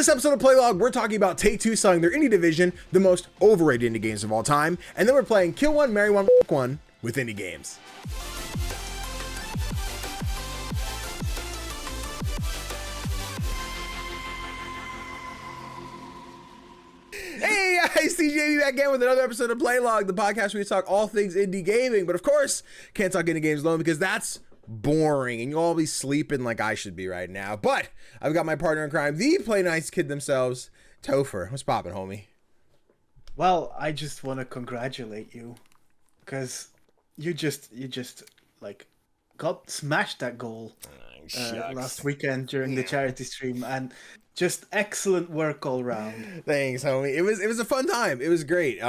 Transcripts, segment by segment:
this episode of Playlog, we're talking about Take-Two selling their indie division, the most overrated indie games of all time, and then we're playing Kill One, Marry One, F One with indie games. Hey guys, CGDannyB back again with another episode of Playlog, the podcast where we talk all things indie gaming, but of course, can't talk indie games alone because that's boring and you'll all be sleeping like I should be right now. But I've got my partner in crime, the Play Nice Kid themselves, Topher. What's poppin', homie? Well, I just want to congratulate you because you just like got smashed that goal last weekend during the charity stream, and just excellent work all around. Thanks, homie. It was a fun time. It was great.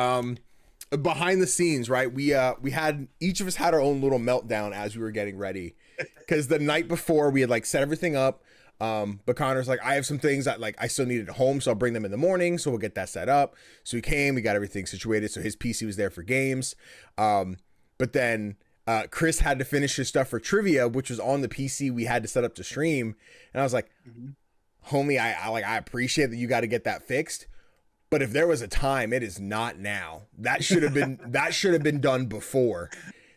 Behind the scenes, right? We had, each of us had our own little meltdown as we were getting ready, because the night before we had like set everything up. But Connor's like, I have some things that like I still needed at home, so I'll bring them in the morning, so we'll get that set up. So we came, we got everything situated, so his PC was there for games. But then Chris had to finish his stuff for trivia, which was on the PC we had to set up to stream. And I was like, homie, I appreciate that you got to get that fixed, but if there was a time, it is not now. That should have been done before.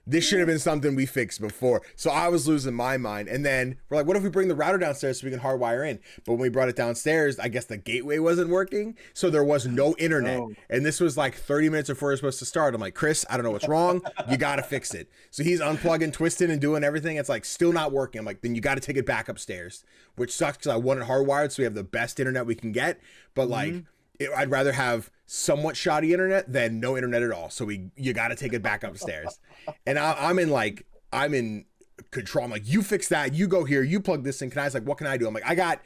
This should have been something we fixed before. So I was losing my mind. And then we're like, what if we bring the router downstairs so we can hardwire in? But when we brought it downstairs, I guess the gateway wasn't working. So there was no internet. Oh. And this was like 30 minutes before it was supposed to start. I'm like, Chris, I don't know what's wrong. You got to fix it. So he's unplugging, twisting, and doing everything. It's like still not working. I'm like, then you got to take it back upstairs, which sucks because I want it hardwired so we have the best internet we can get. But like, I'd rather have somewhat shoddy internet than no internet at all. So you got to take it back upstairs. And I'm in control. I'm like, you fix that. You go here. You plug this in. Can I? Like, what can I do? I'm like, I got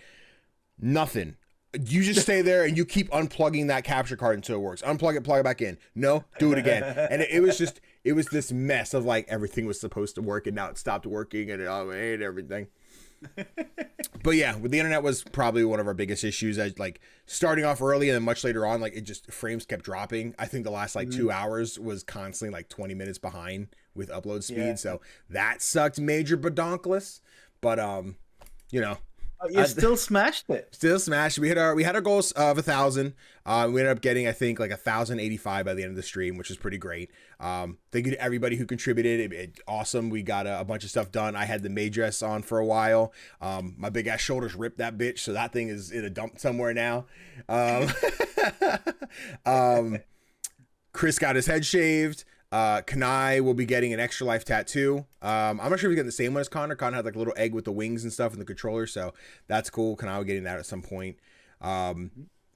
nothing. You just stay there and you keep unplugging that capture card until it works. Unplug it, plug it back in. No, do it again. And it was this mess of like everything was supposed to work and now it stopped working and I hate everything. But yeah, the internet was probably one of our biggest issues. As like starting off early and then much later on, like it just frames kept dropping. I think the last like 2 hours was constantly like 20 minutes behind with upload speed. Yeah. So that sucked major badonkless. But you know, you still smashed it. Still smashed. We had our goals of 1,000. We ended up getting, I think, like 1,085 by the end of the stream, which is pretty great. Thank you to everybody who contributed. Awesome. We got a bunch of stuff done. I had the May dress on for a while. My big ass shoulders ripped that bitch, so that thing is in a dump somewhere now. Chris got his head shaved. Kanai will be getting an Extra Life tattoo. I'm not sure if he's getting the same one as Connor. Connor had like a little egg with the wings and stuff in the controller, so that's cool. Kanai will be getting that at some point.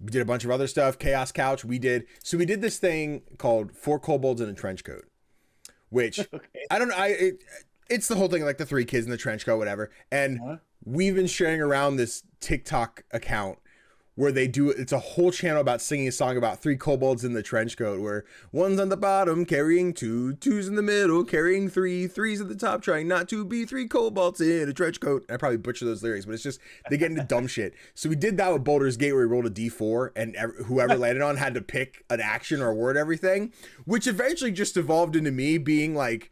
We did a bunch of other stuff. Chaos Couch. We did this thing called 4 Kobolds in a Trench Coat, which I don't know. It's the whole thing, like the 3 kids in the trench coat, whatever. And we've been sharing around this TikTok account where they do, it's a whole channel about singing a song about 3 kobolds in the trench coat, where one's on the bottom carrying 2, 2's in the middle carrying 3, 3's at the top trying not to be 3 kobolds in a trench coat. I probably butcher those lyrics, but it's just, they get into dumb shit. So we did that with Baldur's Gate, where we rolled a D4 and whoever landed on had to pick an action or a word, everything, which eventually just evolved into me being like,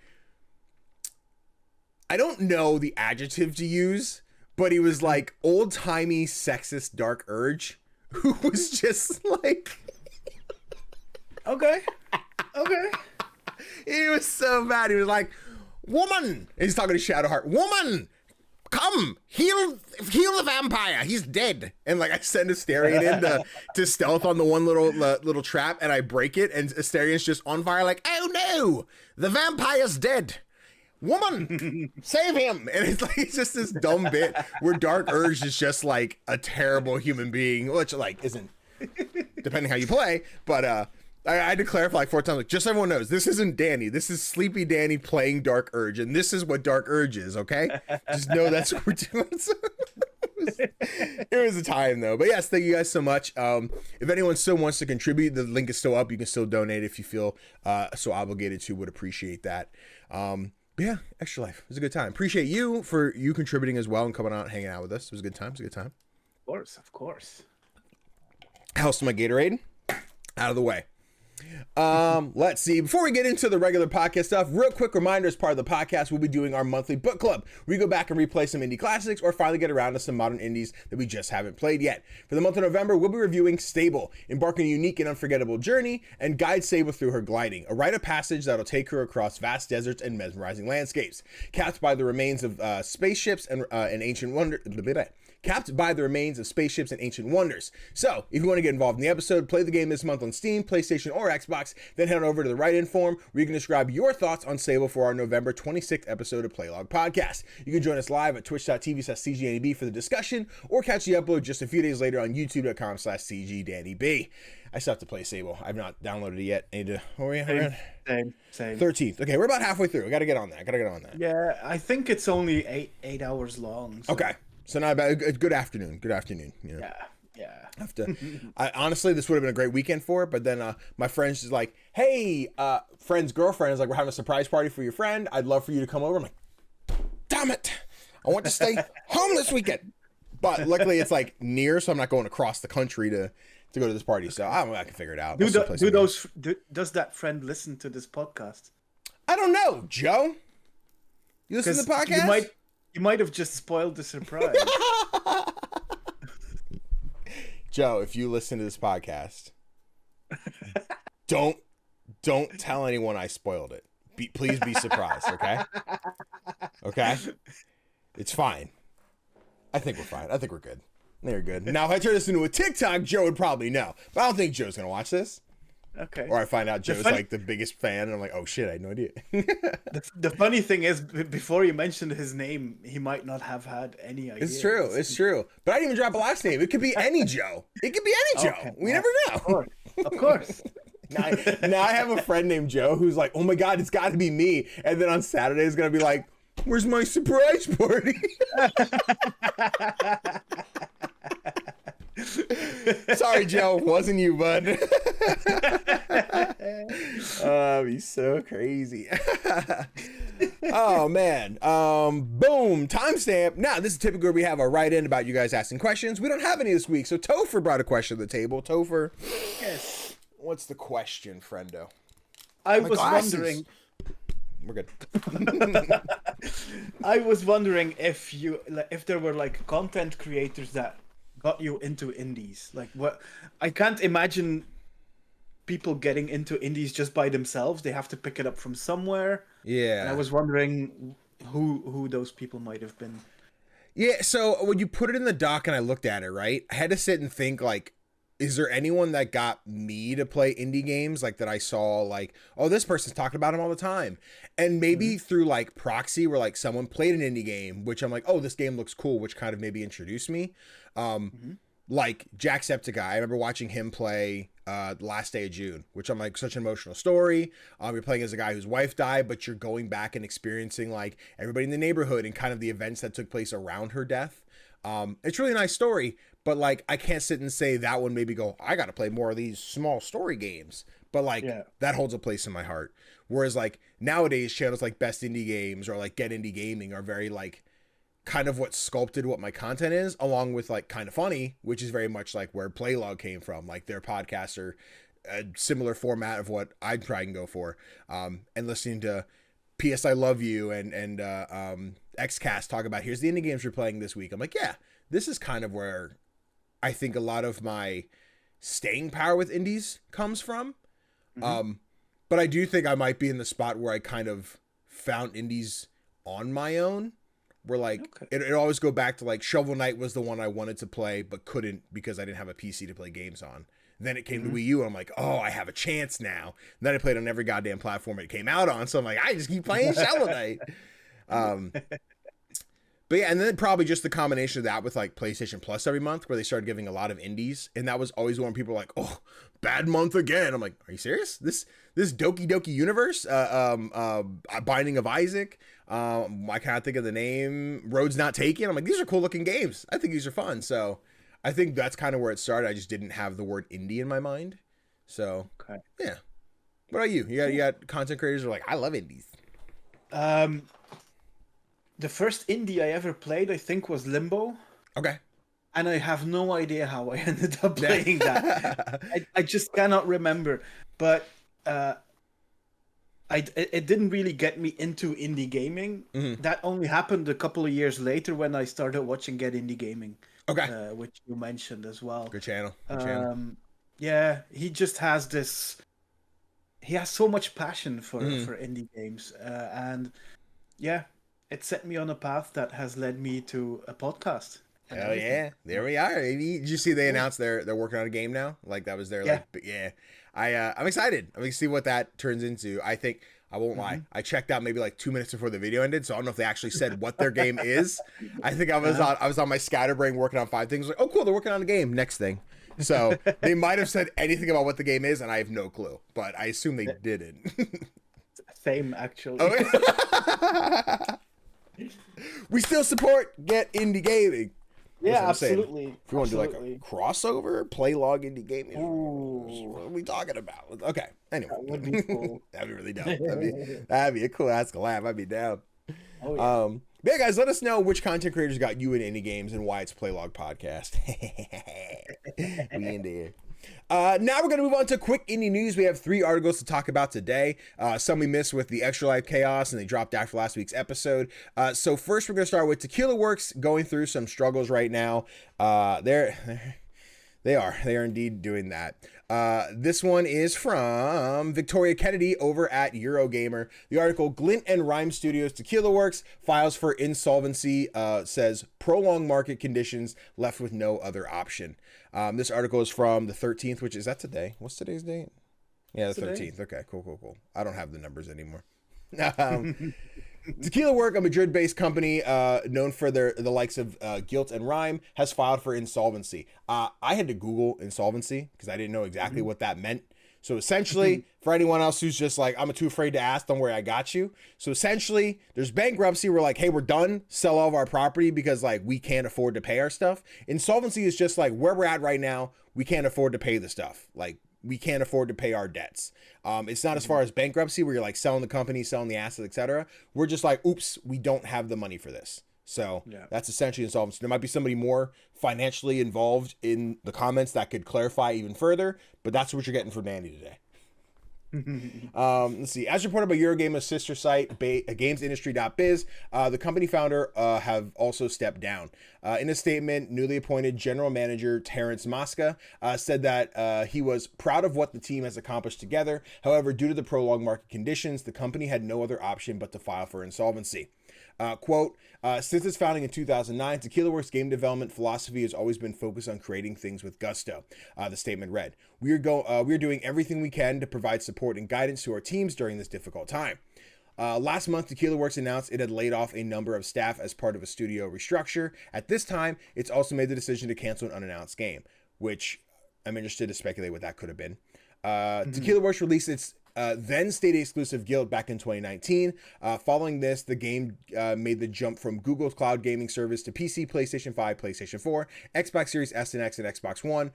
I don't know the adjective to use, but he was like old-timey sexist Dark Urge, who was just like okay he was so bad. He was like, woman, and he's talking to Shadowheart, woman, come heal the vampire, he's dead. And like I send Asterion in to stealth on the one little trap, and I break it, and Asterian's just on fire like, oh no, the vampire's dead, woman, save him. And it's like, it's just this dumb bit where Dark Urge is just like a terrible human being, which like isn't, depending how you play, but I had to clarify like 4 times, like, just so everyone knows, this isn't Danny, this is Sleepy Danny playing Dark Urge, and this is what Dark Urge is, okay? Just know that's what we're doing. It was a time though. But yes, thank you guys so much. If anyone still wants to contribute, the link is still up. You can still donate if you feel so obligated to. Would appreciate that. But yeah, Extra Life. It was a good time. Appreciate you for you contributing as well and coming out and hanging out with us. It was a good time. It was a good time. Of course. House to my Gatorade. Out of the way. Let's see. Before we get into the regular podcast stuff, real quick reminder, as part of the podcast, we'll be doing our monthly book club. We go back and replay some indie classics or finally get around to some modern indies that we just haven't played yet. For the month of November, we'll be reviewing Stable, embarking on a unique and unforgettable journey, and guide Sable through her gliding, a rite of passage that'll take her across vast deserts and mesmerizing landscapes, capped by the remains of spaceships and ancient wonders. Capped by the remains of spaceships and ancient wonders. So, if you want to get involved in the episode, play the game this month on Steam, PlayStation, or Xbox, then head on over to the write-in form where you can describe your thoughts on Sable for our November 26th episode of Playlog podcast. You can join us live at twitch.tv/CGDannyB for the discussion, or catch the upload just a few days later on youtube.com/CGDannyB. I still have to play Sable. I've not downloaded it yet. I need to. Oh, yeah, Same. 13th. Okay, we're about halfway through. I gotta get on that. Yeah, I think it's only eight hours long. So. Okay. So now about good afternoon. You know? Yeah. Have to. Honestly, this would have been a great weekend for it, but then my friend's just like, "Hey, friend's girlfriend is like, we're having a surprise party for your friend. I'd love for you to come over." I'm like, "Damn it! I want to stay home this weekend." But luckily, it's like near, so I'm not going across the country to go to this party. So I can figure it out. Does that friend listen to this podcast? I don't know, Joe. You listen to the podcast? You might have just spoiled the surprise. Joe, if you listen to this podcast, don't tell anyone I spoiled it. Please be surprised, okay? Okay? It's fine. I think we're fine. I think we're good. They're good. Now, if I turn this into a TikTok, Joe would probably know. But I don't think Joe's going to watch this. Okay. Or I find out Joe's like the biggest fan, and I'm like, oh shit, I had no idea. The funny thing is, before you mentioned his name, he might not have had any idea. It's true. But I didn't even drop a last name. It could be any Joe. It could be any Joe. We never know. Of course. Now I have a friend named Joe who's like, oh my God, it's got to be me. And then on Saturday, it's going to be like, where's my surprise party? Sorry, Joe, wasn't you, bud. Oh, he's so crazy. Oh man. Boom. Timestamp. Now, this is typically where we have a write-in about you guys asking questions. We don't have any this week, so Topher brought a question to the table. Topher. Yes. What's the question, friendo? I was wondering. We're good. I was wondering if there were like content creators that got you into indies. Like what? I can't imagine people getting into indies just by themselves. They have to pick it up from somewhere. Yeah. And I was wondering who those people might have been. Yeah. So when you put it in the doc and I looked at it, right, I had to sit and think like, is there anyone that got me to play indie games like that I saw like, oh, this person's talking about them all the time. And maybe through like proxy where like someone played an indie game, which I'm like, oh, this game looks cool, which kind of maybe introduced me. Like Jacksepticeye, I remember watching him play The Last Day of June, which I'm like, such an emotional story. You're playing as a guy whose wife died, but you're going back and experiencing like everybody in the neighborhood and kind of the events that took place around her death. It's really a nice story, but like I can't sit and say that one maybe go, I got to play more of these small story games, but like that holds a place in my heart. Whereas like nowadays channels like Best Indie Games or like Get Indie Gaming are very like kind of what sculpted what my content is, along with like Kind of Funny, which is very much like where Playlog came from. Like their podcasts are a similar format of what I'd try and go for. And listening to PS I Love You and XCast talk about here's the indie games you're playing this week. I'm like, yeah, this is kind of where I think a lot of my staying power with indies comes from. But I do think I might be in the spot where I kind of found indies on my own, where like it always go back to like Shovel Knight was the one I wanted to play but couldn't because I didn't have a PC to play games on. Then it came to Wii U and I'm like, oh, I have a chance now. And then I played on every goddamn platform it came out on, so I'm like, I just keep playing Shovel Knight. But yeah, and then probably just the combination of that with like PlayStation Plus every month, where they started giving a lot of indies, and that was always when people were like, "Oh, bad month again." I'm like, "Are you serious? This Doki Doki Universe, Binding of Isaac, I can't think of the name, Road's Not Taken." I'm like, these are cool looking games. I think these are fun. So I think that's kind of where it started. I just didn't have the word indie in my mind. So yeah. What about you? You got content creators who are like, I love indies. The first indie I ever played, I think, was Limbo. Okay. and I have no idea how I ended up playing that. I just cannot remember. But it didn't really get me into indie gaming. That only happened a couple of years later when I started watching Get Indie Gaming. Okay. Which you mentioned as well. Good channel. Good channel. Yeah, he just has this. He has so much passion for indie games, and yeah, it set me on a path that has led me to a podcast. Hell yeah, there we are. Did you see they announced they're working on a game now? Like that was their I'm excited. I'm gonna see what that turns into. I think I won't lie. I checked out maybe like 2 minutes before the video ended, so I don't know if they actually said what their game is. I think I was on my scatterbrain working on 5 things. Like, oh cool, they're working on a game. Next thing. So they might have said anything about what the game is, and I have no clue. But I assume they didn't. Same actually. Oh, we still support Get Indie Gaming. Yeah, absolutely. If you want to do like a crossover, Playlog Indie Gaming, what are we talking about? Okay, anyway. That would be cool. That'd be really dope. That'd be a cool ass collab. I'd be down. Oh, yeah. Yeah, guys, let us know which content creators got you in indie games and why it's Playlog Podcast. We in there. Now we're going to move on to quick indie news. We have 3 articles to talk about today. Some we missed with the Extra Life Chaos, and they dropped after last week's episode. So first, we're going to start with Tequila Works going through some struggles right now. They are indeed doing that. This one is from Victoria Kennedy over at Eurogamer. The article, Glint and Rhyme Studios Tequila Works files for insolvency, says prolonged market conditions left with no other option. This article is from the 13th, which is that today? What's today's date? Yeah, the 13th. Okay, cool. I don't have the numbers anymore. Tequila Works, a Madrid-based company known for the likes of Guilt and Rhyme, has filed for insolvency. I had to Google insolvency because I didn't know exactly what that meant. So essentially, for anyone else who's just like, I'm too afraid to ask, don't worry, I got you. So essentially, there's bankruptcy. We're like, hey, we're done. Sell all of our property because like we can't afford to pay our stuff. Insolvency is just like where we're at right now. We can't afford to pay the stuff. Like we can't afford to pay our debts. It's not as far as bankruptcy where you're like selling the company, selling the assets, etc. We're just like, oops, we don't have the money for this. So that's essentially insolvency. There might be somebody more financially involved in the comments that could clarify even further, but that's what you're getting from Danny today. Let's see. As reported by Eurogamer's sister site, gamesindustry.biz, the company founder have also stepped down. In a statement, newly appointed general manager Terrence Mosca said that he was proud of what the team has accomplished together. However, due to the prolonged market conditions, the company had no other option but to file for insolvency. Quote, since its founding in 2009, Tequila Works' game development philosophy has always been focused on creating things with gusto. The statement read, we are doing everything we can to provide support and guidance to our teams during this difficult time. Last month, Tequila Works announced it had laid off a number of staff as part of a studio restructure. At this time, it's also made the decision to cancel an unannounced game, which I'm interested to speculate what that could have been. Tequila Works released its then Stadia exclusive Guild back in 2019. Following this, the game made the jump from Google's cloud gaming service to PC, PlayStation 5, PlayStation 4, Xbox Series S and X, and Xbox One,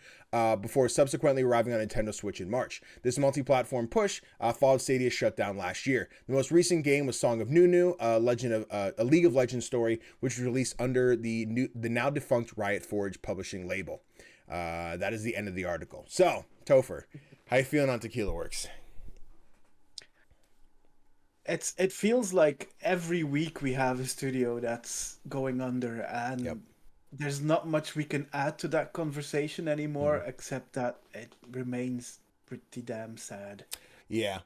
before subsequently arriving on Nintendo Switch in March. This multi-platform push followed Stadia's shutdown last year. The most recent game was Song of Nunu, a League of Legends story, which was released under the now defunct Riot Forge publishing label. That is the end of the article. So, Topher, how you feeling on Tequila Works? It feels like every week we have a studio that's going under, and there's not much we can add to that conversation anymore, except that it remains pretty damn sad. Yeah,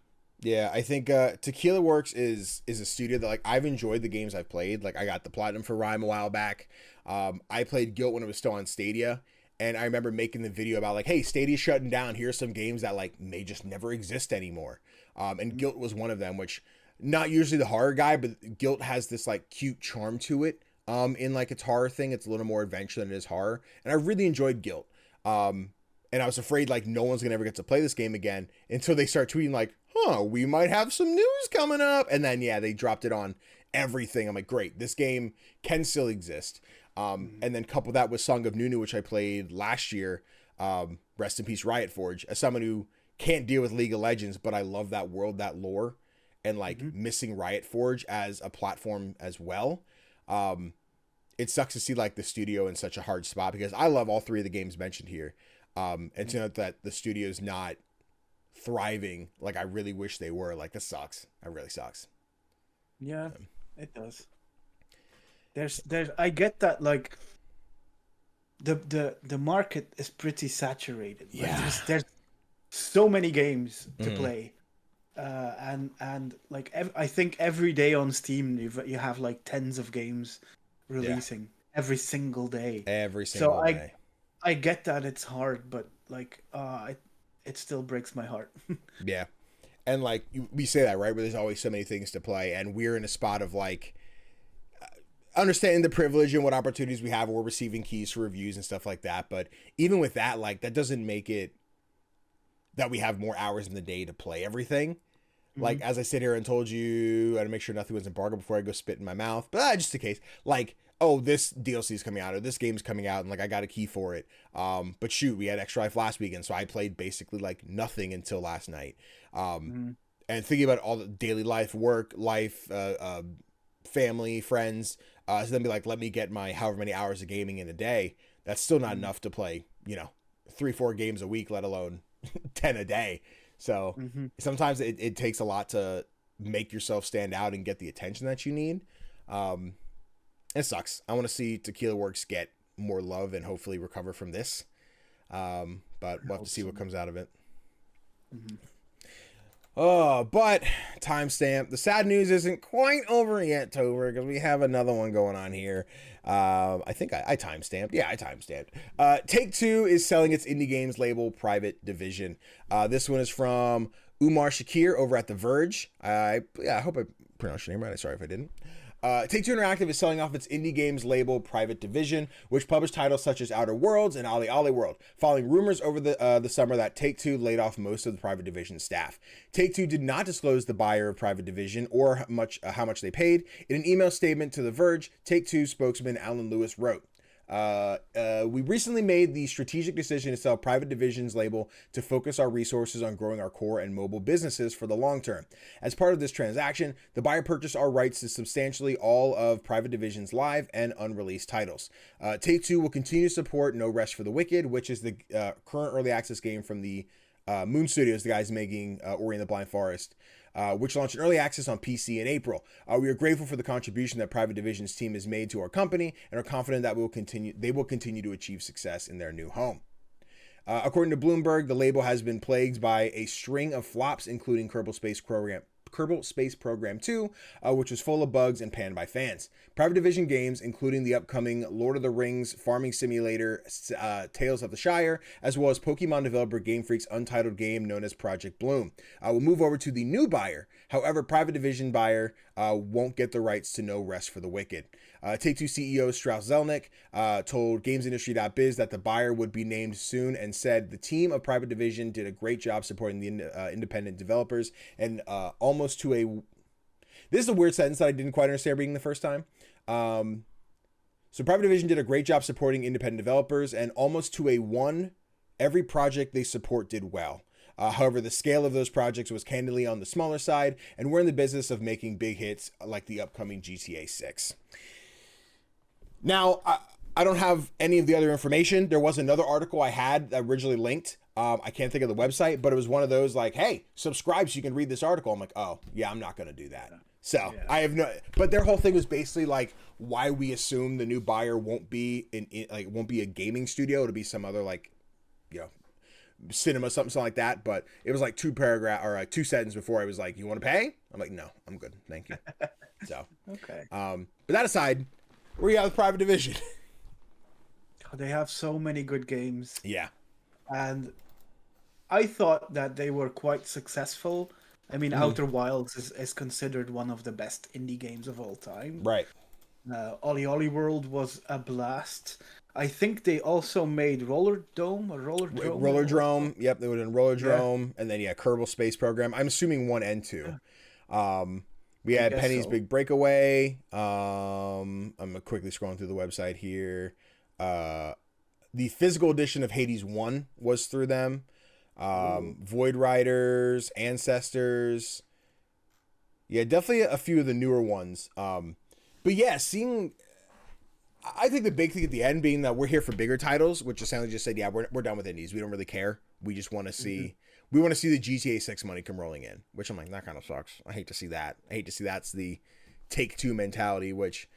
I think Tequila Works is a studio that like I've enjoyed the games I've played. Like I got the platinum for Rhyme a while back. I played Guilt when it was still on Stadia. And I remember making the video about like, hey, Stadia's shutting down. Here's some games that like may just never exist anymore. And Guilt was one of them, which not usually the horror guy, but Guilt has this like cute charm to it. In like its horror thing, it's a little more adventure than it is horror. And I really enjoyed Guilt. And I was afraid like no one's gonna ever get to play this game again until they start tweeting like, we might have some news coming up. And then they dropped it on everything. I'm like, great, this game can still exist. And then couple that with Song of Nunu, which I played last year. Rest in peace, Riot Forge. As someone who can't deal with League of Legends, but I love that world, that lore, and like missing Riot Forge as a platform as well. it sucks to see like the studio in such a hard spot, because I love all three of the games mentioned here. And to know that the studio's not thriving like I really wish they were, like, this sucks. It really sucks. Yeah, it does. There's I get that, like, the market is pretty saturated. Yeah. Like, there's so many games to play. And like I think every day on Steam you have like tens of games releasing every single day. Every single day. I get that it's hard, but like it still breaks my heart. Yeah. And like we say that, right, where there's always so many things to play, and we're in a spot of like understanding the privilege and what opportunities we have. We're receiving keys for reviews and stuff like that, but even with that, like, that doesn't make it that we have more hours in the day to play everything. Like, as I sit here and told you, I had to make sure nothing was embargoed before I go spit in my mouth. But just in case, like, oh, this DLC is coming out, or this game's coming out, and like I got a key for it. But shoot, we had Extra Life last weekend, so I played basically like nothing until last night. And thinking about all the daily life, work, life, family, friends, so then be like, let me get my however many hours of gaming in a day. That's still not enough to play, 3-4 games a week, let alone 10 a day. So sometimes it takes a lot to make yourself stand out and get the attention that you need. It sucks. I want to see Tequila Works get more love and hopefully recover from this. But we'll have to see what comes out of it. Oh, but timestamp. The sad news isn't quite over yet, Tover, because we have another one going on here. I think I timestamped. Yeah, I timestamped. Take-Two is selling its indie games label Private Division. This one is from Umar Shakir over at The Verge. I hope I pronounced your name right. Sorry if I didn't. Take-Two Interactive is selling off its indie games label Private Division, which published titles such as Outer Worlds and Ali Ali World, following rumors over the summer that Take-Two laid off most of the Private Division staff. Take-Two did not disclose the buyer of Private Division or how much they paid. In an email statement to The Verge, Take-Two spokesman Alan Lewis wrote, we recently made the strategic decision to sell Private Division's label to focus our resources on growing our core and mobile businesses for the long term. As part of this transaction, the buyer purchased our rights to substantially all of Private Division's live and unreleased titles. Take-Two will continue to support No Rest for the Wicked, which is the current early access game from the Moon Studios, the guys making Ori and the Blind Forest, which launched in early access on PC in April. We are grateful for the contribution that Private Division's team has made to our company and are confident that they will continue to achieve success in their new home. According to Bloomberg, the label has been plagued by a string of flops, including Kerbal Space Program 2, which was full of bugs and panned by fans. Private Division games, including the upcoming Lord of the Rings Farming Simulator, Tales of the Shire, as well as Pokemon developer Game Freak's untitled game known as Project Bloom, will move over to the new buyer. However, Private Division buyer won't get the rights to No Rest for the Wicked. Take-Two CEO Strauss Zelnick told GamesIndustry.biz that the buyer would be named soon and said the team of Private Division did a great job supporting the independent developers and almost to a... This is a weird sentence that I didn't quite understand reading the first time. So Private Division did a great job supporting independent developers, and almost to a one, every project they support did well. However, the scale of those projects was candidly on the smaller side, and we're in the business of making big hits like the upcoming GTA 6. Now, I don't have any of the other information. There was another article I had that originally linked. I can't think of the website, but it was one of those like, hey, subscribe so you can read this article. I'm like, oh, yeah, I'm not going to do that. So I have no, but their whole thing was basically like why we assume the new buyer won't be won't be a gaming studio. It'll be some other like, cinema, something like that. But it was like 2 sentences before I was like, you want to pay? I'm like, no, I'm good. Thank you. So, okay. But that aside, where you at with Private Division? They have so many good games. Yeah. And I thought that they were quite successful. I mean, Outer Wilds is considered one of the best indie games of all time. Right. Ollie Ollie World was a blast. I think they also made Roller Drome. Yep, they would have done Roller Drome. And then, Kerbal Space Program. I'm assuming 1 and 2. We had Penny's Big Breakaway. I'm quickly scrolling through the website here. The physical edition of Hades 1 was through them. Void Riders, Ancestors. Yeah, definitely a few of the newer ones. But yeah, seeing I think the big thing at the end being that we're here for bigger titles, which essentially just said, yeah, we're done with indies. We don't really care. We just want to see, we want to see the GTA 6 money come rolling in, which I'm like, that kind of sucks. I hate to see that. I hate to see that's the Take-Two mentality, which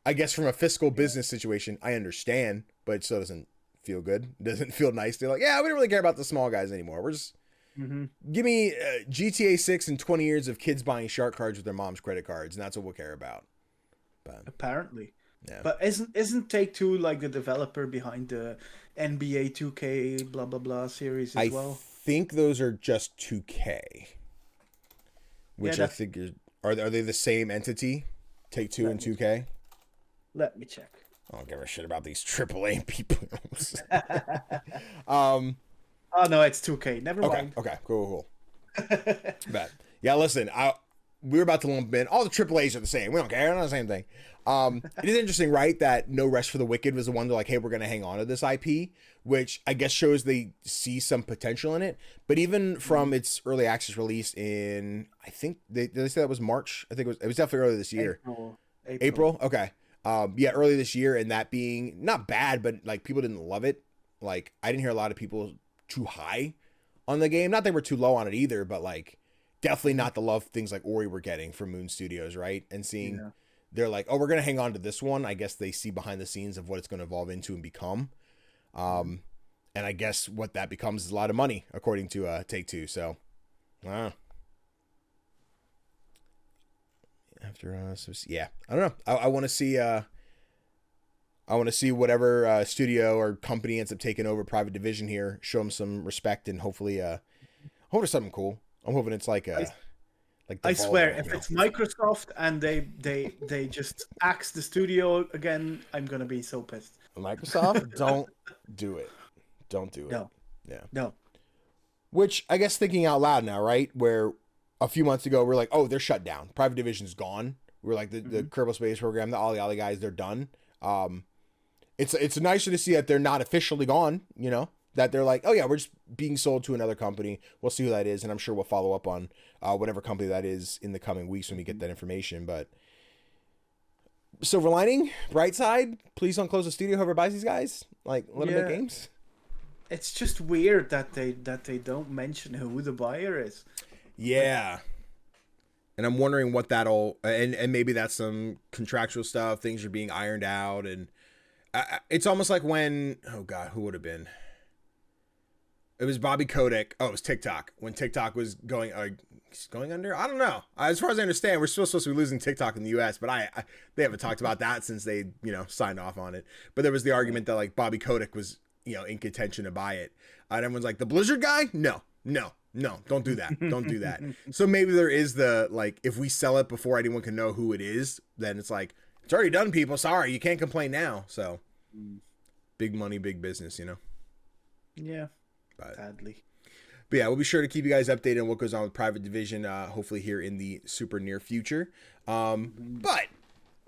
I guess from a fiscal business situation, I understand, but it still doesn't feel good. It doesn't feel nice. They're like, yeah, we don't really care about the small guys anymore. We're just, give me GTA 6 and 20 years of kids buying shark cards with their mom's credit cards, and that's what we'll care about. But apparently. yeah. But isn't Take-Two like the developer behind the NBA 2K blah blah blah series as well? I think those are just 2K. Which Yeah, I think are they the same entity? Take-Two and 2K? Let me check. I don't give a shit about these AAA people. Oh no, it's 2K. Never mind. Okay, cool. But yeah, listen, we're about to lump in. All the AAAs are the same. We don't care. They're not the same thing. It is interesting, right, that No Rest for the Wicked was the one to like, hey, we're going to hang on to this IP, which I guess shows they see some potential in it. But even from its early access release in, I think, did they say that was March? I think it was definitely early this year. April? Okay. Yeah, early this year, and that being not bad, but like people didn't love it. Like, I didn't hear a lot of people too high on the game. Not they were too low on it either, but like definitely not the love things like Ori were getting from Moon Studios, right? And seeing they're like, oh, we're gonna hang on to this one. I guess they see behind the scenes of what it's gonna evolve into and become. And I guess what that becomes is a lot of money, according to Take-Two. So after yeah, I don't know. I want to see whatever studio or company ends up taking over Private Division here, show them some respect, and hopefully something cool. I'm hoping it's like I swear, if it's Microsoft and they just axe the studio again, I'm gonna be so pissed. Microsoft, don't do it. Don't do it. No. Yeah. No. Which I guess thinking out loud now, right? Where a few months ago we're like, oh, they're shut down. Private Division's gone. We're like the Kerbal Space Program, the Ollie guys, they're done. It's nicer to see that they're not officially gone, you know, that they're like, oh yeah, we're just being sold to another company. We'll see who that is, and I'm sure we'll follow up on whatever company that is in the coming weeks when we get that information. But silver lining, bright side, please don't close the studio. Whoever buys these guys, like, let them make games. It's just weird that they don't mention who the buyer is. Yeah. And I'm wondering what that'll, and maybe that's some contractual stuff. Things are being ironed out, and it's almost like when, oh God, who would have been? It was Bobby Kotick. Oh, it was TikTok. When TikTok was going under? I don't know. As far as I understand, we're still supposed to be losing TikTok in the US, but they haven't talked about that since they, signed off on it. But there was the argument that like Bobby Kotick was, in contention to buy it. And everyone's like, the Blizzard guy? No, don't do that. Don't do that. So maybe there is the, like, if we sell it before anyone can know who it is, then it's like, it's already done, people. Sorry, you can't complain now. So big money, big business, Yeah. But, sadly. But yeah, we'll be sure to keep you guys updated on what goes on with Private Division, hopefully here in the super near future. But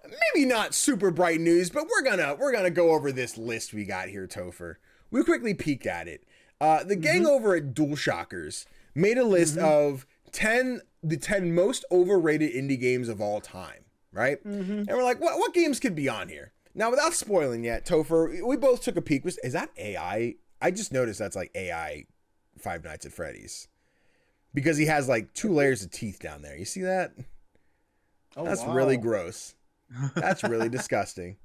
maybe not super bright news, but we're gonna go over this list we got here, Topher. We quickly peeked at it. The gang over at DualShockers made a list of the 10 most overrated indie games of all time, right? And we're like, what games could be on here? Now, without spoiling yet, Topher, we both took a peek. Is that AI? I just noticed that's like AI Five Nights at Freddy's. Because he has like 2 layers of teeth down there. You see that? Oh, that's really gross. That's really disgusting.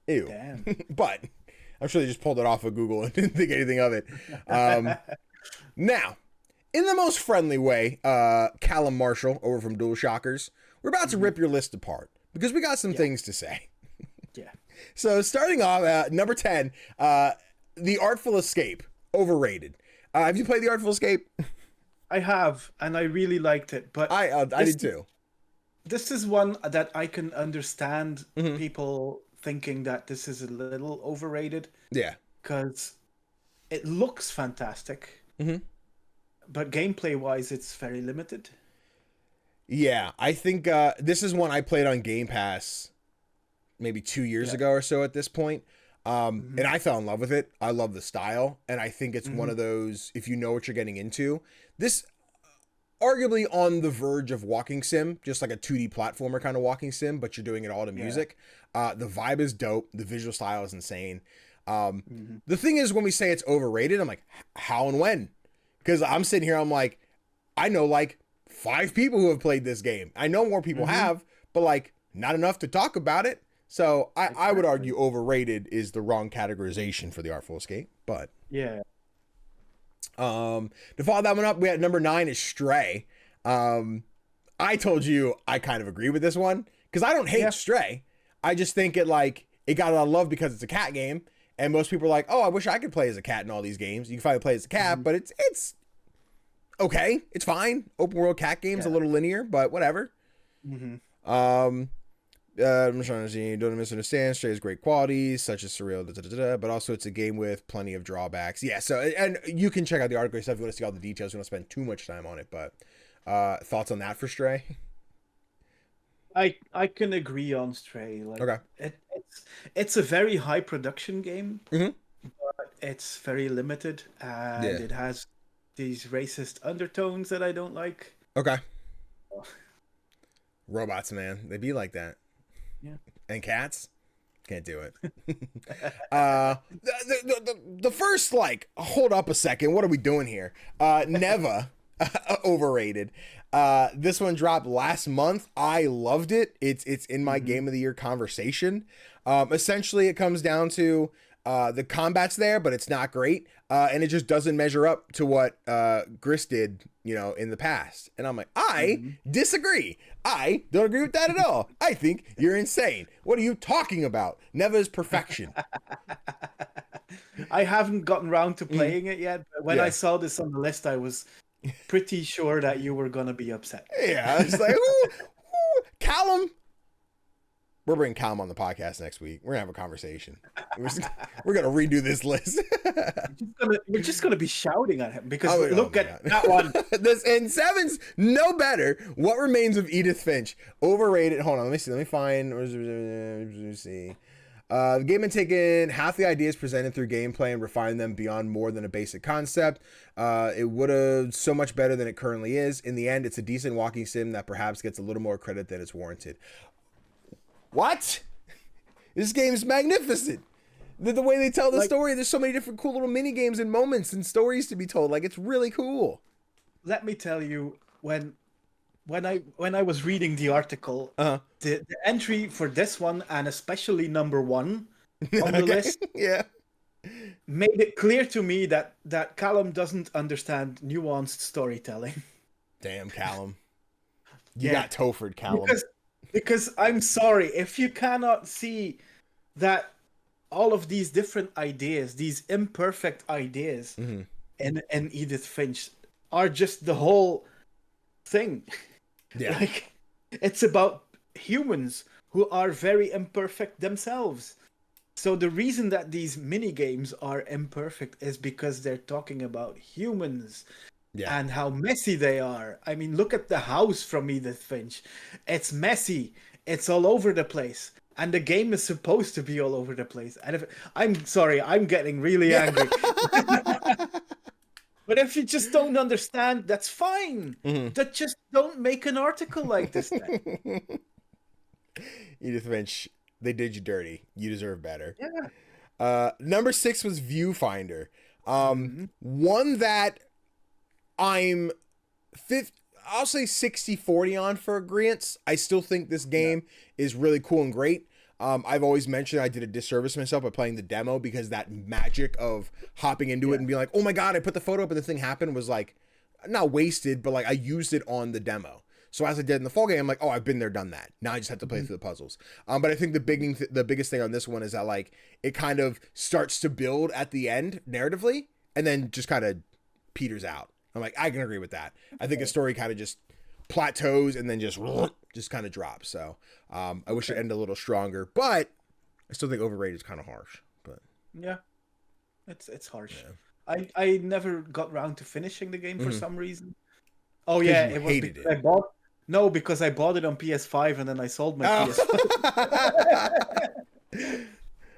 Ew. Damn. But I'm sure they just pulled it off of Google and didn't think anything of it. Now, in the most friendly way, Callum Marshall over from DualShockers, we're about to rip your list apart because we got some things to say. Yeah. So starting off, number 10, The Artful Escape, overrated. Have you played The Artful Escape? I have, and I really liked it. But I did too. This is one that I can understand people thinking that this is a little overrated. Yeah. Because it looks fantastic. But gameplay-wise, it's very limited. Yeah, I think this is one I played on Game Pass maybe 2 years ago or so at this point. And I fell in love with it. I love the style. And I think it's one of those, if you know what you're getting into, this, arguably on the verge of walking sim, just like a 2D platformer kind of walking sim, but you're doing it all to music. The vibe is dope. The visual style is insane. The thing is, when we say it's overrated, I'm like, how and when? Because I'm sitting here, I'm like, I know like 5 people who have played this game. I know more people have, but like not enough to talk about it. So I would argue overrated is the wrong categorization for the Artful Escape, but yeah. To follow that one up, we had number 9 is Stray. I told you I kind of agree with this one because I don't hate Stray. I just think it got a lot of love because it's a cat game, and most people are like, oh, I wish I could play as a cat in all these games. You can finally play as a cat, but it's okay. It's fine. Open world cat game's a little linear, but whatever. I'm trying to see, don't misunderstand. Stray has great qualities, such as surreal, but also it's a game with plenty of drawbacks. Yeah, so, and you can check out the article yourself if you want to see all the details. We don't spend too much time on it, but thoughts on that for Stray? I can agree on Stray. Like, okay. It's a very high production game, but it's very limited, and it has these racist undertones that I don't like. Okay. Robots, man, they be like that. Yeah. And cats can't do it. The first, like, hold up a second, what are we doing here? Neva, overrated. This one dropped last month. I loved it. It's in my game of the year conversation. Essentially, it comes down to the combat's there, but it's not great, and it just doesn't measure up to what Gris did, in the past. And I'm like, I disagree. I don't agree with that at all. I think you're insane. What are you talking about? Neva is perfection. I haven't gotten around to playing it yet, but when I saw this on the list, I was pretty sure that you were gonna be upset. Yeah, it's like, ooh, Callum. We're bringing Callum on the podcast next week. We're gonna have a conversation. We're gonna redo this list. We're just gonna be shouting at him because look at that one. This and 7's no better. What Remains of Edith Finch? Overrated. Hold on, let me see. Let me find. Let me see. The game had taken half the ideas presented through gameplay and refined them beyond more than a basic concept. It would have so much better than it currently is. In the end, it's a decent walking sim that perhaps gets a little more credit than it's warranted. What? This game is magnificent. The way they tell the story, there's so many different cool little mini games and moments and stories to be told. Like, it's really cool. Let me tell you, when I was reading the article, the entry for this one, and especially number 1 on the list, made it clear to me that Callum doesn't understand nuanced storytelling. Damn, Callum. You got Tophered, Callum. Because I'm sorry, if you cannot see that all of these different ideas, these imperfect ideas in Edith Finch are just the whole thing. Yeah. Like, it's about humans who are very imperfect themselves. So the reason that these mini games are imperfect is because they're talking about humans. Yeah. And how messy they are. I mean, look at the house from Edith Finch. It's messy. It's all over the place. And the game is supposed to be all over the place. And I'm sorry, I'm getting really angry. But if you just don't understand, that's fine. That just don't make an article like this then. Edith Finch, they did you dirty. You deserve better. Yeah. Number 6 was Viewfinder. One that I'll say 60-40 on for agreeance. I still think this game is really cool and great. I've always mentioned I did a disservice to myself by playing the demo because that magic of hopping into it and being like, oh my God, I put the photo up and the thing happened was like, not wasted, but like I used it on the demo. So as I did in the full game, I'm like, oh, I've been there, done that. Now I just have to play through the puzzles. But I think the biggest thing on this one is that like it kind of starts to build at the end narratively and then just kind of peters out. I'm like, I can agree with that. I think the story kind of just plateaus and then just kind of drops. So I wish it ended a little stronger, but I still think overrated is kind of harsh. But yeah, it's harsh. Yeah. I never got around to finishing the game for some reason. Oh yeah, it was hated it. Because I bought it on PS5 and then I sold my PS5.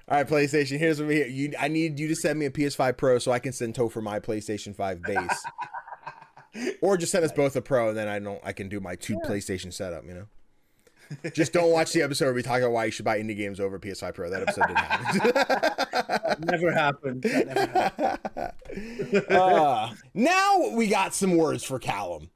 All right, PlayStation, here's what we hear. I need you to send me a PS5 Pro so I can send Topher my PlayStation 5 base. Or just send us both a pro, and then I can do my PlayStation setup, Just don't watch the episode where we talk about why you should buy indie games over PS5 Pro. That episode didn't happen. That never happened. Now we got some words for Callum.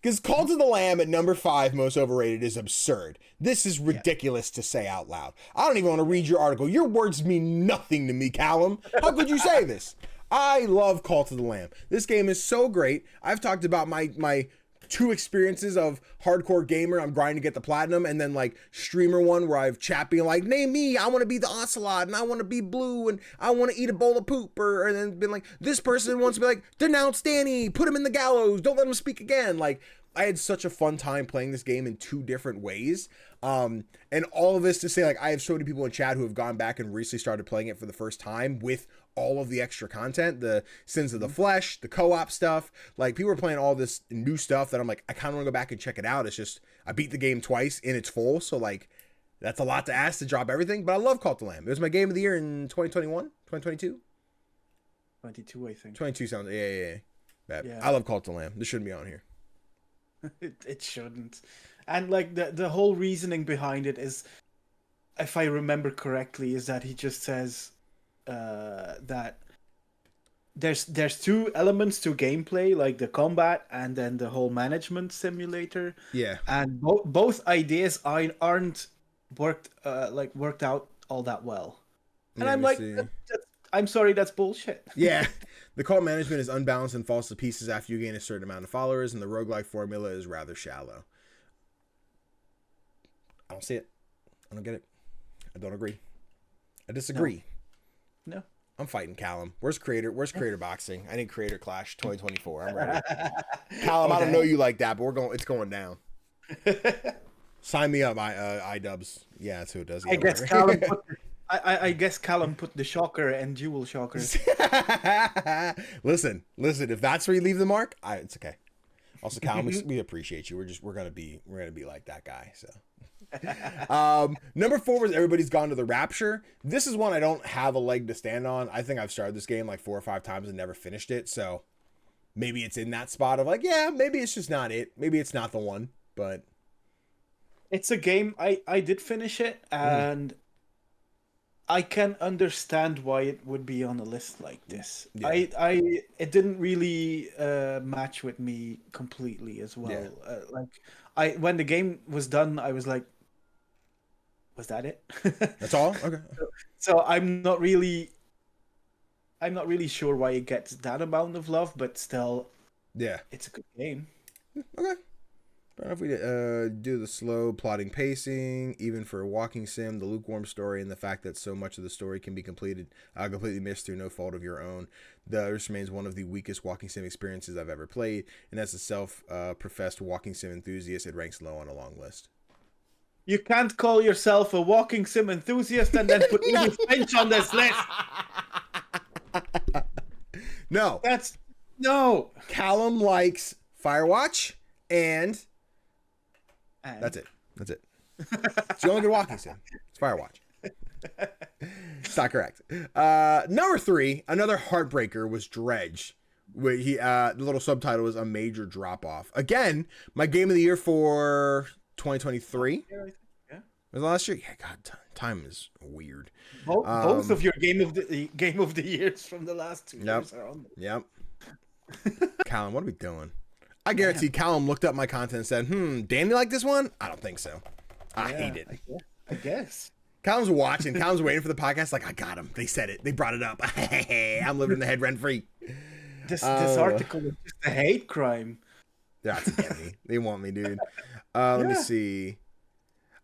Because Cult of the Lamb at number 5 most overrated is absurd. This is ridiculous to say out loud. I don't even want to read your article. Your words mean nothing to me, Callum. How could you say this? I love Cult of the Lamb. This game is so great. I've talked about my 2 experiences of hardcore gamer. I'm grinding to get the platinum, and then like streamer one where I've chat being like, name me, I want to be the ocelot, and I want to be blue, and I want to eat a bowl of poop, and then been like, this person wants to be like, denounce Danny, put him in the gallows, don't let him speak again. Like, I had such a fun time playing this game in 2 different ways. And all of this to say, like, I have so many people in chat who have gone back and recently started playing it for the first time with all of the extra content, the Sins of the Flesh, the co-op stuff. Like, people are playing all this new stuff that I'm like, I kind of want to go back and check it out. It's just, I beat the game twice in its full. So like, that's a lot to ask to drop everything, but I love Cult of the Lamb. It was my game of the year in 2021, 2022. 22, I think. 22 sounds, yeah. I love Cult of the Lamb. This shouldn't be on here. It shouldn't. And like the whole reasoning behind it is, if I remember correctly, is that he just says that there's 2 elements to gameplay, like the combat and then the whole management simulator. Yeah. And both ideas aren't worked out all that well. And I'm like, I'm sorry, that's bullshit. Yeah. The cult management is unbalanced and falls to pieces after you gain a certain amount of followers, and the roguelike formula is rather shallow. I don't see it. I don't get it. I don't agree. I disagree. No. I'm fighting Callum. Where's Creator Boxing? I need Creator Clash 2024. I'm ready. Callum, I don't know you like that, but it's going down. Sign me up, iDubbbz. Yeah, that's who it does. I guess Callum put the shocker and DualShocker. Listen. If that's where you leave the mark, it's okay. Also, Callum, we appreciate you. We're gonna be like that guy. So, number 4 was Everybody's Gone to the Rapture. This is one I don't have a leg to stand on. I think I've started this game like 4 or 5 times and never finished it. So maybe it's in that spot of like, yeah, maybe it's just not it. Maybe it's not the one. But it's a game I did finish it, and I can understand why it would be on a list like this. Yeah. It didn't really match with me completely as well. Yeah. When the game was done, I was like, was that it? That's all? Okay. So I'm not really sure why it gets that amount of love, but still, yeah, it's a good game. Okay. Fair enough. We do the slow plotting pacing, even for a walking sim, the lukewarm story, and the fact that so much of the story can be completely missed through no fault of your own. This remains one of the weakest walking sim experiences I've ever played, and as a self-professed walking sim enthusiast, it ranks low on a long list. You can't call yourself a walking sim enthusiast and then put Edith Finch on this list. No. No. Callum likes Firewatch and that's it. It's the only good walking sim. It's Firewatch. It's not correct. Number 3, another heartbreaker, was Dredge. Where the little subtitle was A Major Drop Off. Again, my game of the year for 2023. Yeah. Was it last year? Yeah, God, time is weird. Both of your game of the years from the last 2 years are on there. Yep. Callum, what are we doing? I guarantee Callum looked up my content and said, Danny like this one? I don't think so. I hate it. I guess. Callum's watching. Callum's waiting for the podcast. Like, I got him. They said it. They brought it up. I'm living in the head rent free. This article is just a hate crime. That's getting me. They want me, dude. Let me see.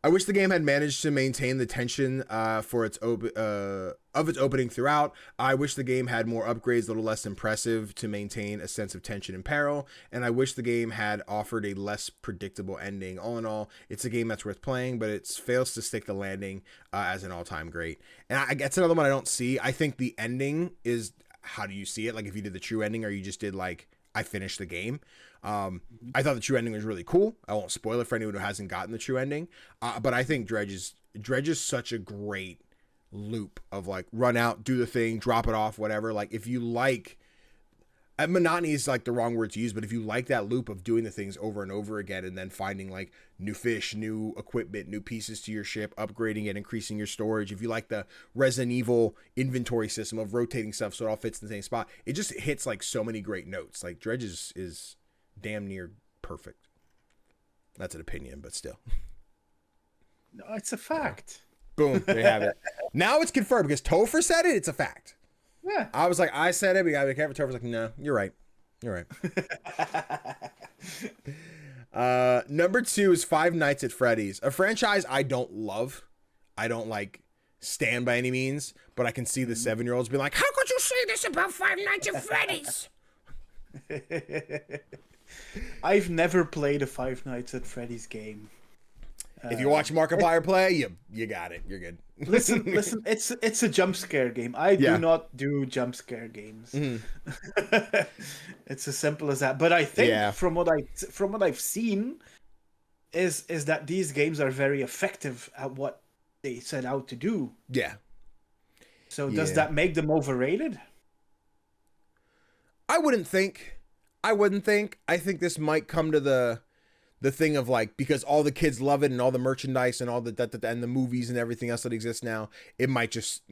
I wish the game had managed to maintain the tension for its opening throughout. I wish the game had more upgrades, a little less impressive to maintain a sense of tension and peril. And I wish the game had offered a less predictable ending. All in all, it's a game that's worth playing, but it fails to stick the landing as an all-time great. And that's another one I don't see. I think the ending is, how do you see it? Like if you did the true ending, or you just did like, I finished the game. I thought the true ending was really cool. I won't spoil it for anyone who hasn't gotten the true ending. But I think Dredge is such a great loop of like run out, do the thing, drop it off, whatever. Like if you like, monotony is like the wrong word to use, but if you like that loop of doing the things over and over again and then finding like new fish, new equipment, new pieces to your ship, upgrading it, increasing your storage, if you like the Resident Evil inventory system of rotating stuff so it all fits in the same spot, it just hits like so many great notes. Like Dredge is damn near perfect. That's an opinion, but still. No, it's a fact. Boom, there you have it. Now it's confirmed because Topher said it. It's a fact. Yeah. I was like, I said it. We gotta be careful. Topher's like, no, you're right. You're right. Number 2 is Five Nights at Freddy's, a franchise I don't love. I don't like stand by any means, but I can see the 7-year-olds being like, how could you say this about Five Nights at Freddy's? I've never played a Five Nights at Freddy's game. If you watch Markiplier play, you got it. You're good. listen. It's a jump scare game. I do not do jump scare games. Mm-hmm. It's as simple as that. But I think from what I've seen, is that these games are very effective at what they set out to do. Yeah. So does that make them overrated? I wouldn't think. I think this might come to the thing of like, because all the kids love it and all the merchandise and all the and the movies and everything else that exists now, it might just,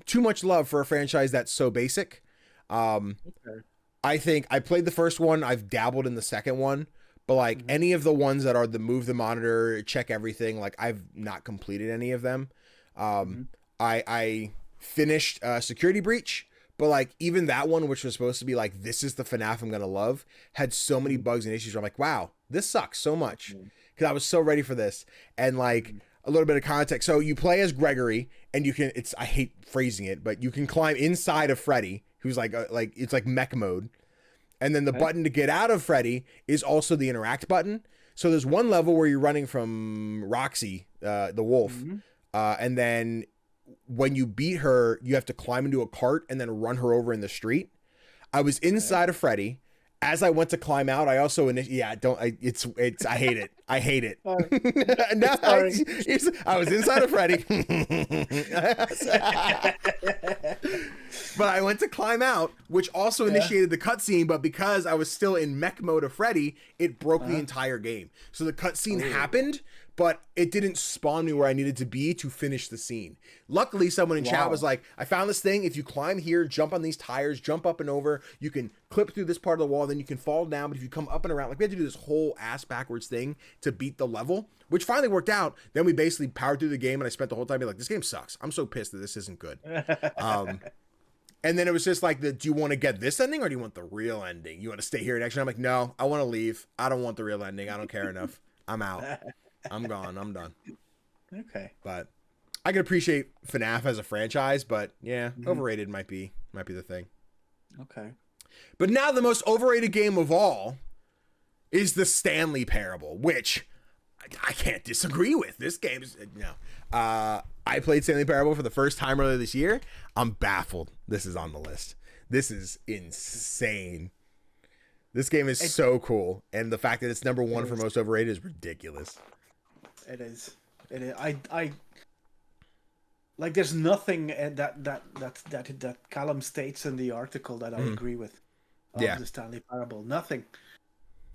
too much love for a franchise that's so basic. Okay. I think I played the first one. I've dabbled in the second one, but like any of the ones that are the move the monitor, check everything, like I've not completed any of them. I finished Security Breach, but like even that one, which was supposed to be like, this is the FNAF I'm going to love, had so many bugs and issues where I'm like, wow, this sucks so much, because I was so ready for this. And like a little bit of context. So you play as Gregory and you can, I hate phrasing it, but you can climb inside of Freddy, who's like it's like mech mode. And then the button to get out of Freddy is also the interact button. So there's one level where you're running from Roxy, the wolf. And then when you beat her, you have to climb into a cart and then run her over in the street. I was inside of Freddy. As I went to climb out, I also I hate it. I hate it. No, I was inside of Freddy. But I went to climb out, which also initiated the cutscene, but because I was still in mech mode of Freddy, it broke the entire game. So the cutscene happened, but it didn't spawn me where I needed to be to finish the scene. Luckily, someone in chat was like, I found this thing. If you climb here, jump on these tires, jump up and over, you can clip through this part of the wall, then you can fall down. But if you come up and around, like we had to do this whole ass backwards thing to beat the level, which finally worked out. Then we basically powered through the game, and I spent the whole time being like, this game sucks. I'm so pissed that this isn't good. And then it was just like, do you want to get this ending or do you want the real ending? You want to stay here next year? I'm like, no, I want to leave. I don't want the real ending. I don't care enough. I'm out. I'm gone. I'm done. Okay. But I can appreciate FNAF as a franchise, but overrated might be the thing. Okay. But now the most overrated game of all is the Stanley Parable, which I can't disagree with. This game is I played Stanley Parable for the first time earlier this year. I'm baffled this is on the list. This is insane. This game is so cool, and the fact that it's number 1 for most overrated is ridiculous. It is. I like. There's nothing that Callum states in the article that I agree with. The Stanley Parable. Nothing.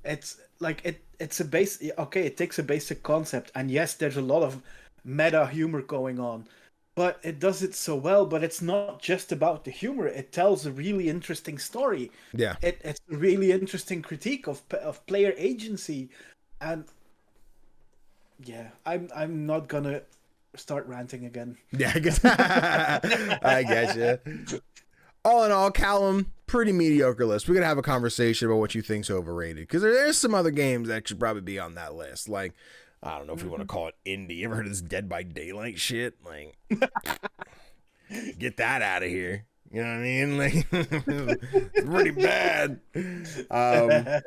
It's like it's a base. Okay, it takes a basic concept, and yes, there's a lot of meta humor going on, but it does it so well. But it's not just about the humor. It tells a really interesting story. Yeah. It's a really interesting critique of player agency, and I'm not gonna start ranting again. Yeah, I guess I get you. All in all, Callum, pretty mediocre list. We're gonna have a conversation about what you think's overrated, because there's some other games that should probably be on that list. Like, I don't know if we want to call it indie. You ever heard of this Dead by Daylight shit? Like, get that out of here. You know what I mean? Like, it's pretty bad. But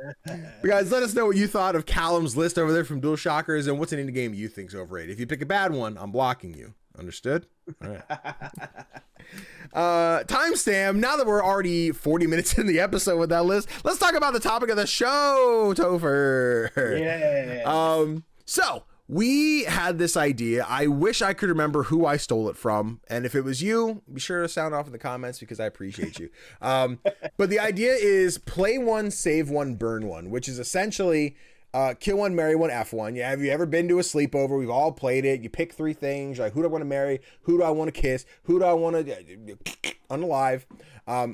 guys, let us know what you thought of Callum's list over there from DualShockers, and what's an indie game you think's overrated. If you pick a bad one, I'm blocking you. Understood? All right. Timestamp. Now that we're already 40 minutes in the episode with that list, let's talk about the topic of the show, Topher. Yeah. So we had this idea. I wish I could remember who I stole it from. And if it was you, be sure to sound off in the comments because I appreciate you. But the idea is play one, save one, burn one, which is essentially kill one, marry one, F one. Yeah, have you ever been to a sleepover? We've all played it. You pick 3 things. Like, who do I want to marry? Who do I want to kiss? Who do I want to unalive?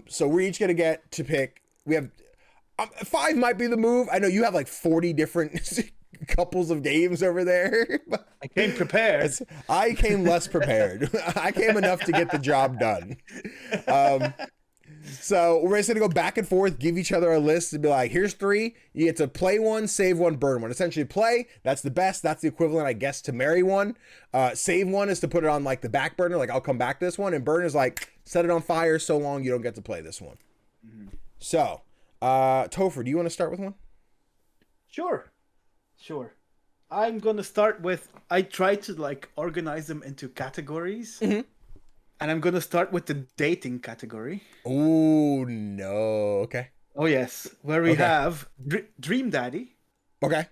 So we're each going to get to pick. We have 5 might be the move. I know you have like 40 different couples of games over there. I came prepared. I came less prepared. I came enough to get the job done. So we're just gonna go back and forth, give each other a list and be like, here's 3. You get to play one, save one, burn one. Essentially play, that's the best. That's the equivalent, I guess, to marry one. Save one is to put it on like the back burner, like I'll come back to this one. And burn is like set it on fire so long you don't get to play this one. Mm-hmm. So Topher, do you want to start with one? Sure. I'm gonna start with, I try to like organize them into categories. Mm-hmm. And I'm gonna start with the dating category. Oh no. Okay. Oh yes, where we have Dream Daddy. Okay.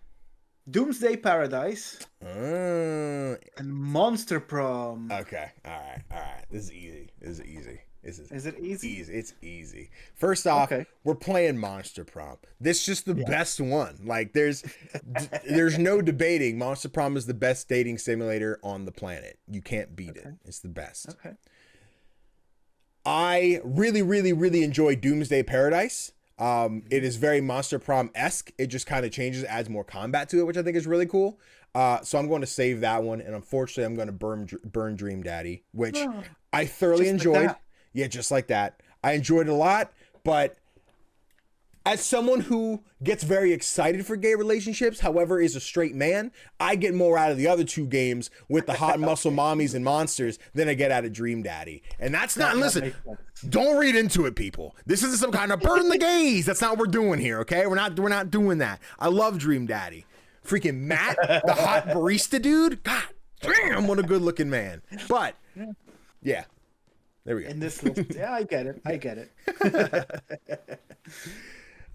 Doomsday Paradise. And Monster Prom. Okay. All right. This is easy. Is it easy? Easy? It's easy. First off, we're playing Monster Prom. This is just the best one. Like there's no debating. Monster Prom is the best dating simulator on the planet. You can't beat it. It's the best. Okay. I really enjoy Doomsday Paradise. It is very Monster Prom-esque. It just kind of changes, adds more combat to it, which I think is really cool. So I'm going to save that one, and unfortunately, I'm going to burn Dream Daddy, which I thoroughly enjoyed. Like yeah, just like that. I enjoyed it a lot, but as someone who gets very excited for gay relationships, however, is a straight man, I get more out of the other 2 games with the hot muscle mommies and monsters than I get out of Dream Daddy. And that's not, listen, don't read into it, people. This isn't some kind of burn the gays. That's not what we're doing here, okay? We're not doing that. I love Dream Daddy. Freaking Matt, the hot barista dude. God damn, what a good looking man. But, yeah. There we go. In this list. Yeah, I get it.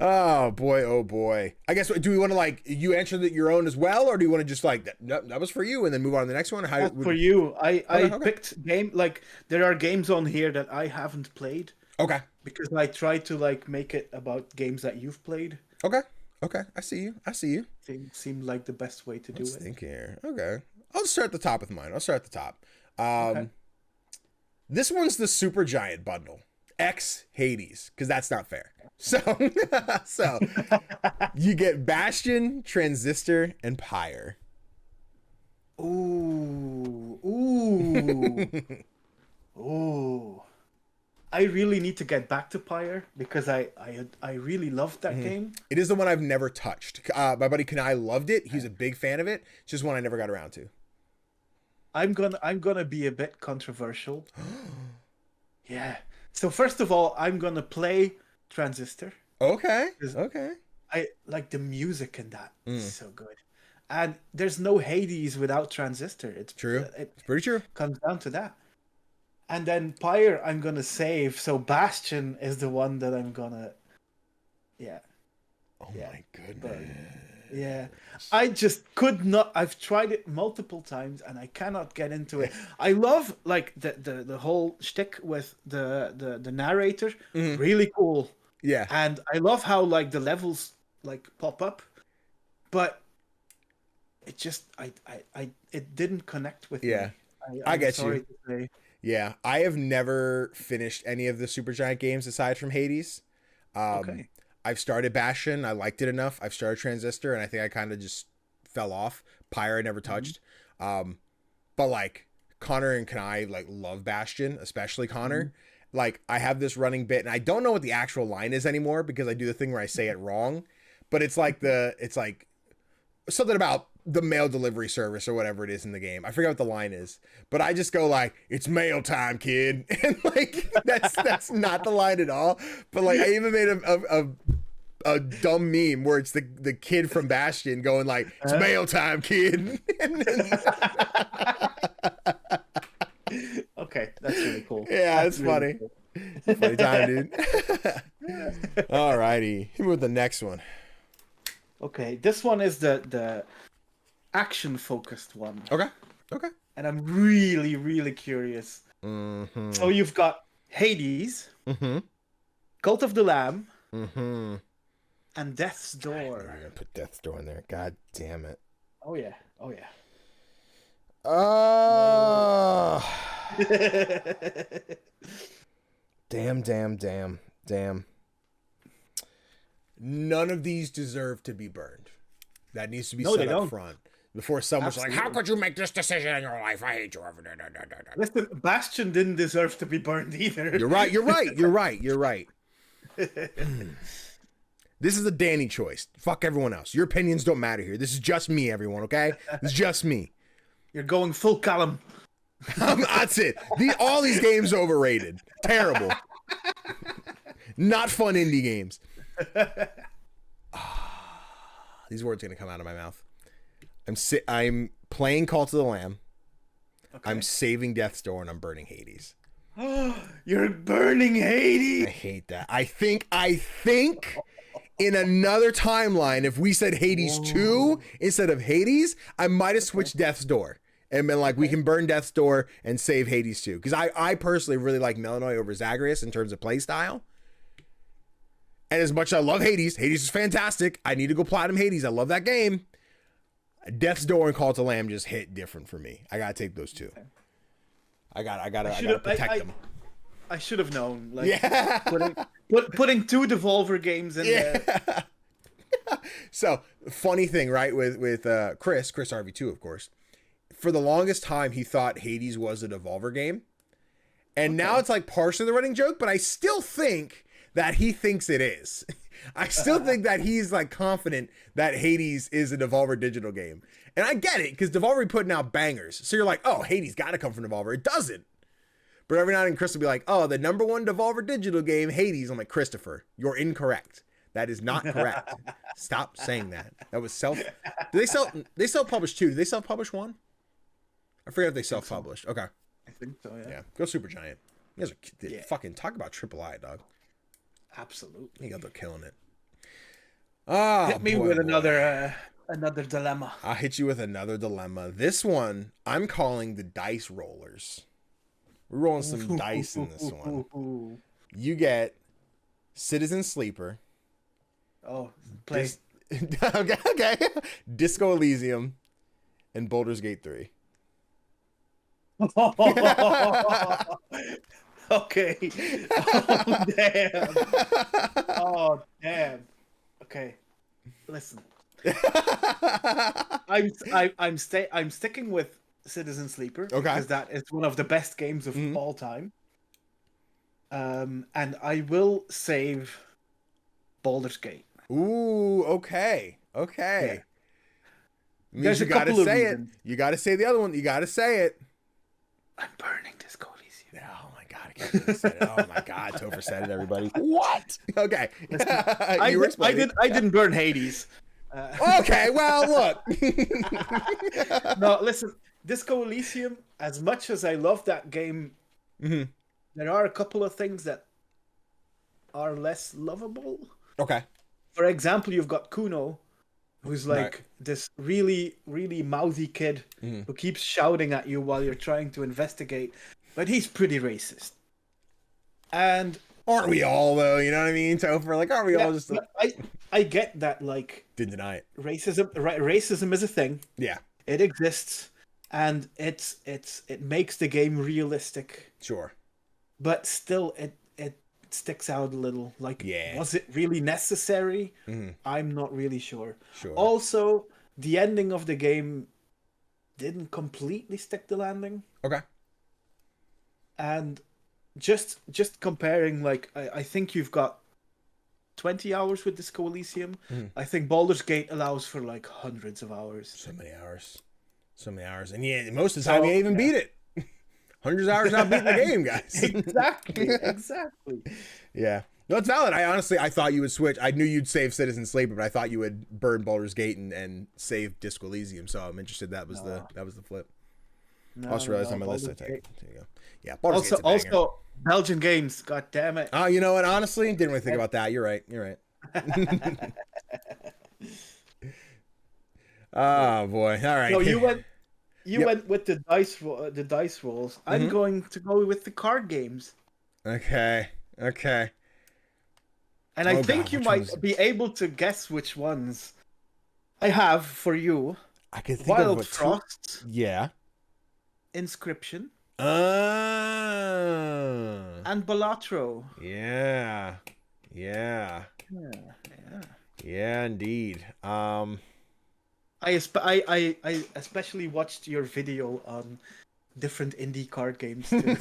Oh boy. I guess, do we want to like, you answer that your own as well, or do you want to just like, that was for you and then move on to the next one? Or how for you. I picked game, like there are games on here that I haven't played. Okay. Because I try to like make it about games that you've played. Okay. I see you. Seemed like the best way to do it. Let's think here. Okay. I'll start at the top with mine. I'll start at the top. This one's the Super Giant bundle. X Hades, because that's not fair. So you get Bastion, Transistor, and Pyre. Ooh. I really need to get back to Pyre because I really loved that game. It is the one I've never touched. My buddy Kanai loved it. He's a big fan of it. It's just one I never got around to. I'm gonna be a bit controversial. Yeah. So first of all, I'm gonna play Transistor. Okay. I like the music in that. It's so good. And there's no Hades without Transistor. It's true. It's pretty true. Comes down to that. And then Pyre, I'm gonna save. So Bastion is the one that I'm gonna. Yeah. Oh my goodness. But, yeah. I just could not. I've tried it multiple times and I cannot get into it. I love like the whole shtick with the narrator. Really cool. Yeah. And I love how like the levels like pop up, but it just it didn't connect with me. I get you. Yeah, I have never finished any of the Supergiant games aside from Hades. I've started Bastion. I liked it enough. I've started Transistor, and I think I kind of just fell off. Pyre I never touched. But like Connor and Kanai like love Bastion, especially Connor. Like I have this running bit, and I don't know what the actual line is anymore because I do the thing where I say it wrong. But it's like something about the mail delivery service or whatever it is in the game. I forget what the line is, but I just go like, "It's mail time, kid," and like that's not the line at all. But like I even made a dumb meme where it's the kid from Bastion going like, "It's mail time, kid." Okay, that's really cool. Yeah, it's funny. Cool. It's a funny time, dude. Alrighty, hit me with the next one. Okay, this one is the action-focused one. Okay. And I'm really, really curious. Mm-hmm. So you've got Hades, Mm-hmm. Cult of the Lamb, Mm-hmm. and Death's I knew you were Door. gonna put Death's Door in there. God damn it. Oh yeah. Damn. None of these deserve to be burned. That needs to be said up front. Before someone's like, how could you make this decision in your life? I hate you. Listen, Bastion didn't deserve to be burned either. You're right. This is a Danny choice. Fuck everyone else. Your opinions don't matter here. This is just me, everyone, okay? It's just me. You're going full Callum. That's it. All these games are overrated. Terrible. Not fun indie games. These words are going to come out of my mouth. I'm playing Cult of the Lamb. Okay. I'm saving Death's Door, and I'm burning Hades. You're burning Hades. I hate that. I think in another timeline, if we said Hades 2 instead of Hades, I might have switched Death's Door and been like, we can burn Death's Door and save Hades 2. Because I personally really like Melanoy over Zagreus in terms of play style. And as much as I love Hades is fantastic. I need to go platinum Hades. I love that game. Death's Door and Call to Lamb just hit different for me. I gotta take those two. I gotta protect them. I should have known. Like, putting two Devolver games in there. So funny thing, right? With Chris RV2, of course. For the longest time, he thought Hades was a Devolver game, and now it's like partially the running joke. But I still think that he thinks it is. I still think that he's like confident that Hades is a Devolver digital game. And I get it, because Devolver be putting out bangers. So you're like, oh, Hades got to come from Devolver. It doesn't. But every now and then Chris will be like, oh, the number one Devolver digital game, Hades. I'm like, Christopher, you're incorrect. That is not correct. Stop saying that. That was they self-publish too. Do they self-publish one? I forget if they self-published. Okay. I think so, yeah. Go Supergiant. You guys are fucking talk about AAA, dog. Absolutely. You guys are killing it. Hit me with another dilemma. I'll hit you with another dilemma. This one, I'm calling the dice rollers. We're rolling some dice in this one. You get Citizen Sleeper. Oh, play. Okay. Disco Elysium and Baldur's Gate 3. Okay. Oh damn. Okay. Listen. I'm sticking with Citizen Sleeper. Okay. Because that is one of the best games of all time. And I will save Baldur's Gate. Ooh, okay. Yeah. Means you gotta say it. You gotta say the other one. You gotta say it. I'm burning Disco Elysium. Oh my god, I can't believe I said it. Oh my god, Topher said it, everybody. What? Okay. I didn't burn Hades. Okay, well, look. No, listen, Disco Elysium, as much as I love that game, there are a couple of things that are less lovable. Okay. For example, you've got Kuno, who's like this really, really mouthy kid who keeps shouting at you while you're trying to investigate, but he's pretty racist. And aren't we all, though? You know what I mean, Topher? Like, aren't we all just... I get that, like... Didn't deny it. Racism is a thing. Yeah. It exists, and it makes the game realistic. Sure. But still, it sticks out a little. Like, was it really necessary? I'm not really sure. Also, the ending of the game didn't completely stick the landing. Okay. And just comparing, like, I think you've got 20 hours with Disco Elysium. I think Baldur's Gate allows for like hundreds of hours. So many hours. And yeah, most of the time you ain't even beat it. Hundreds of hours not beating the game, guys. Exactly. Yeah. No, it's valid. I thought you would switch. I knew you'd save Citizen Sleeper, but I thought you would burn Baldur's Gate and save Disco Elysium. So I'm interested. That was the flip. I also realized on my list I take. There you go. Yeah. Baldur's Gate's a banger. Also, Belgian games. God damn it. Oh, you know what? Honestly, didn't really think about that. You're right. Oh boy! All right. So you went Yep. went with the dice rolls. I'm going to go with the card games. Okay. Okay. And I Oh, think God, you which one might was it? be able to guess which ones I have for you. I can think of Wild what Frost, Yeah. Inscription, Uh. and Balatro. Yeah. Yeah. Yeah, yeah. Yeah, indeed. I especially watched your video on different indie card games to select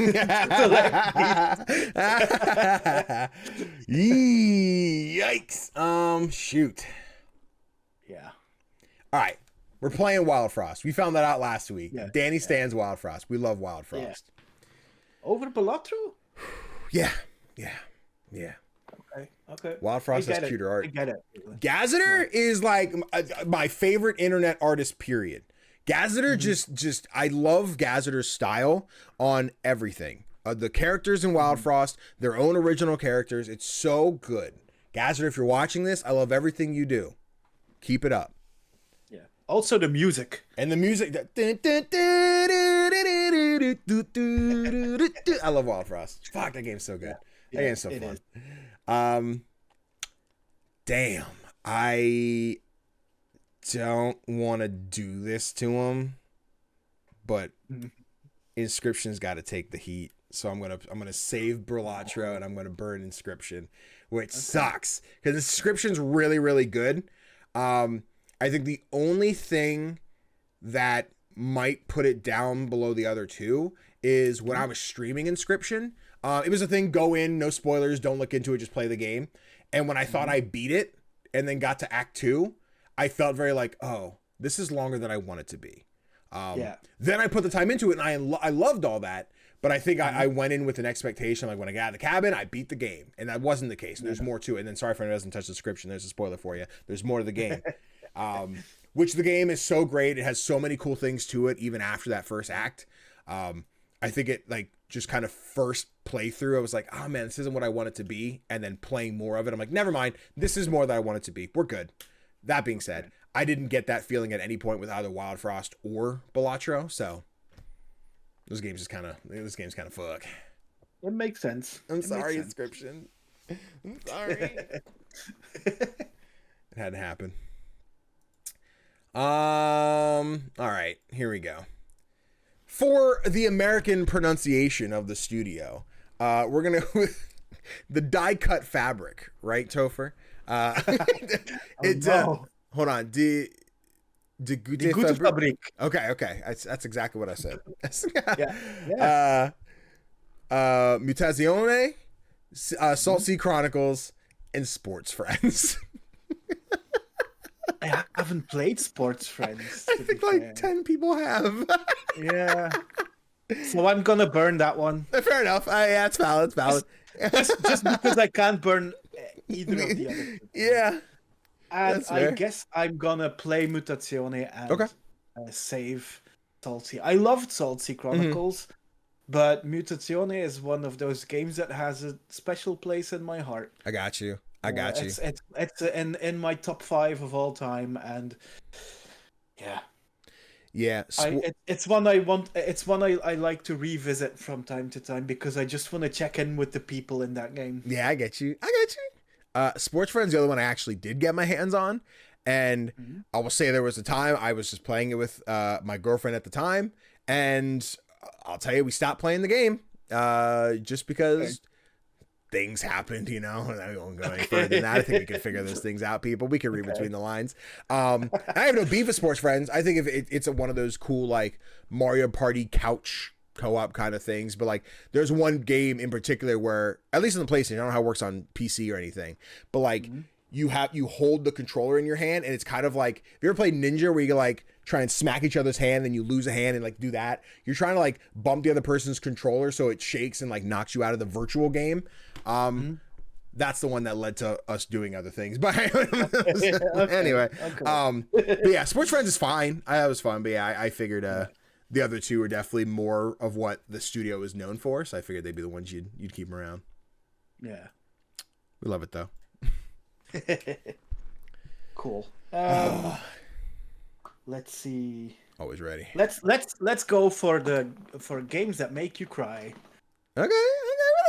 Yikes. Shoot. Yeah. All right. We're playing Wild Frost. We found that out last week. Yeah. Danny stands Wild Frost. We love Wild Frost. Over Balatro? Yeah. Yeah. Yeah. Okay. Okay. Wild Frost has cuter art. I get it. Gazeter is like my favorite internet artist, period. Gazeter just I love Gazeter's style on everything. The characters in Wild Frost, their own original characters. It's so good. Gazeter, if you're watching this, I love everything you do. Keep it up. Yeah. Also the music. And the music. I love Wild Frost. Fuck, that game's so good. That game's so fun. Damn. I don't want to do this to him, but Inscription's got to take the heat. So I'm gonna save Balatro and I'm gonna burn Inscription, which sucks because Inscription's really, really good. I think the only thing that might put it down below the other two is when I was streaming Inscription. It was a thing, go in, no spoilers, don't look into it, just play the game. And when I thought I beat it and then got to Act 2, I felt very like, oh, this is longer than I want it to be. Then I put the time into it and I loved all that. But I think I went in with an expectation, like when I got out of the cabin, I beat the game. And that wasn't the case. There's more to it. And then sorry if anyone doesn't touch the description. There's a spoiler for you. There's more to the game. Which the game is so great. It has so many cool things to it, even after that first act. I think it like just kind of first playthrough, I was like, oh man, this isn't what I want it to be. And then playing more of it, I'm like, never mind. This is more than I want it to be. We're good. That being said, I didn't get that feeling at any point with either Wild Frost or Balatro. So this game's kind of fuck. It makes sense. I'm sorry, Inscription. I'm sorry. It had to happen. All right, here we go. For the American pronunciation of the studio, we're gonna the die cut fabric, right, Topher? Hold on, die gute Fabrik. Okay, that's exactly what I said. Yeah. Mutazione, Salt Sea Chronicles, and Sports Friends. I haven't played Sports Friends. I think like 10 people have. Yeah. So I'm gonna burn that one. Fair enough. Yeah, it's valid. It's valid. Just because I can't burn either of the other two. Yeah. And I guess I'm gonna play Mutazione and save Salty. I loved Salty Chronicles, but Mutazione is one of those games that has a special place in my heart. I got you. It's in my top 5 of all time, and it's one I want. It's one I like to revisit from time to time because I just want to check in with the people in that game. Yeah, I get you. Sports Friends, the other one I actually did get my hands on, and I will say there was a time I was just playing it with my girlfriend at the time, and I'll tell you, we stopped playing the game just because things happened, you know. I won't go any further than that. I think we can figure those things out, people. We can read between the lines. I have no beef with Sports Friends. I think if it's one of those cool like Mario Party couch co-op kind of things, but like there's one game in particular where, at least on the PlayStation, I don't know how it works on PC or anything, but like you hold the controller in your hand, and it's kind of like, have you ever played Ninja where you like try and smack each other's hand and you lose a hand and like do that? You're trying to like bump the other person's controller so it shakes and like knocks you out of the virtual game. That's the one that led to us doing other things. But anyway, but yeah, Sports Friends is fine. That was fun, but yeah, I figured the other two are definitely more of what the studio is known for, so I figured they'd be the ones you'd keep them around. Yeah, we love it though. Cool. let's see. Always ready. Let's go for games that make you cry. Okay,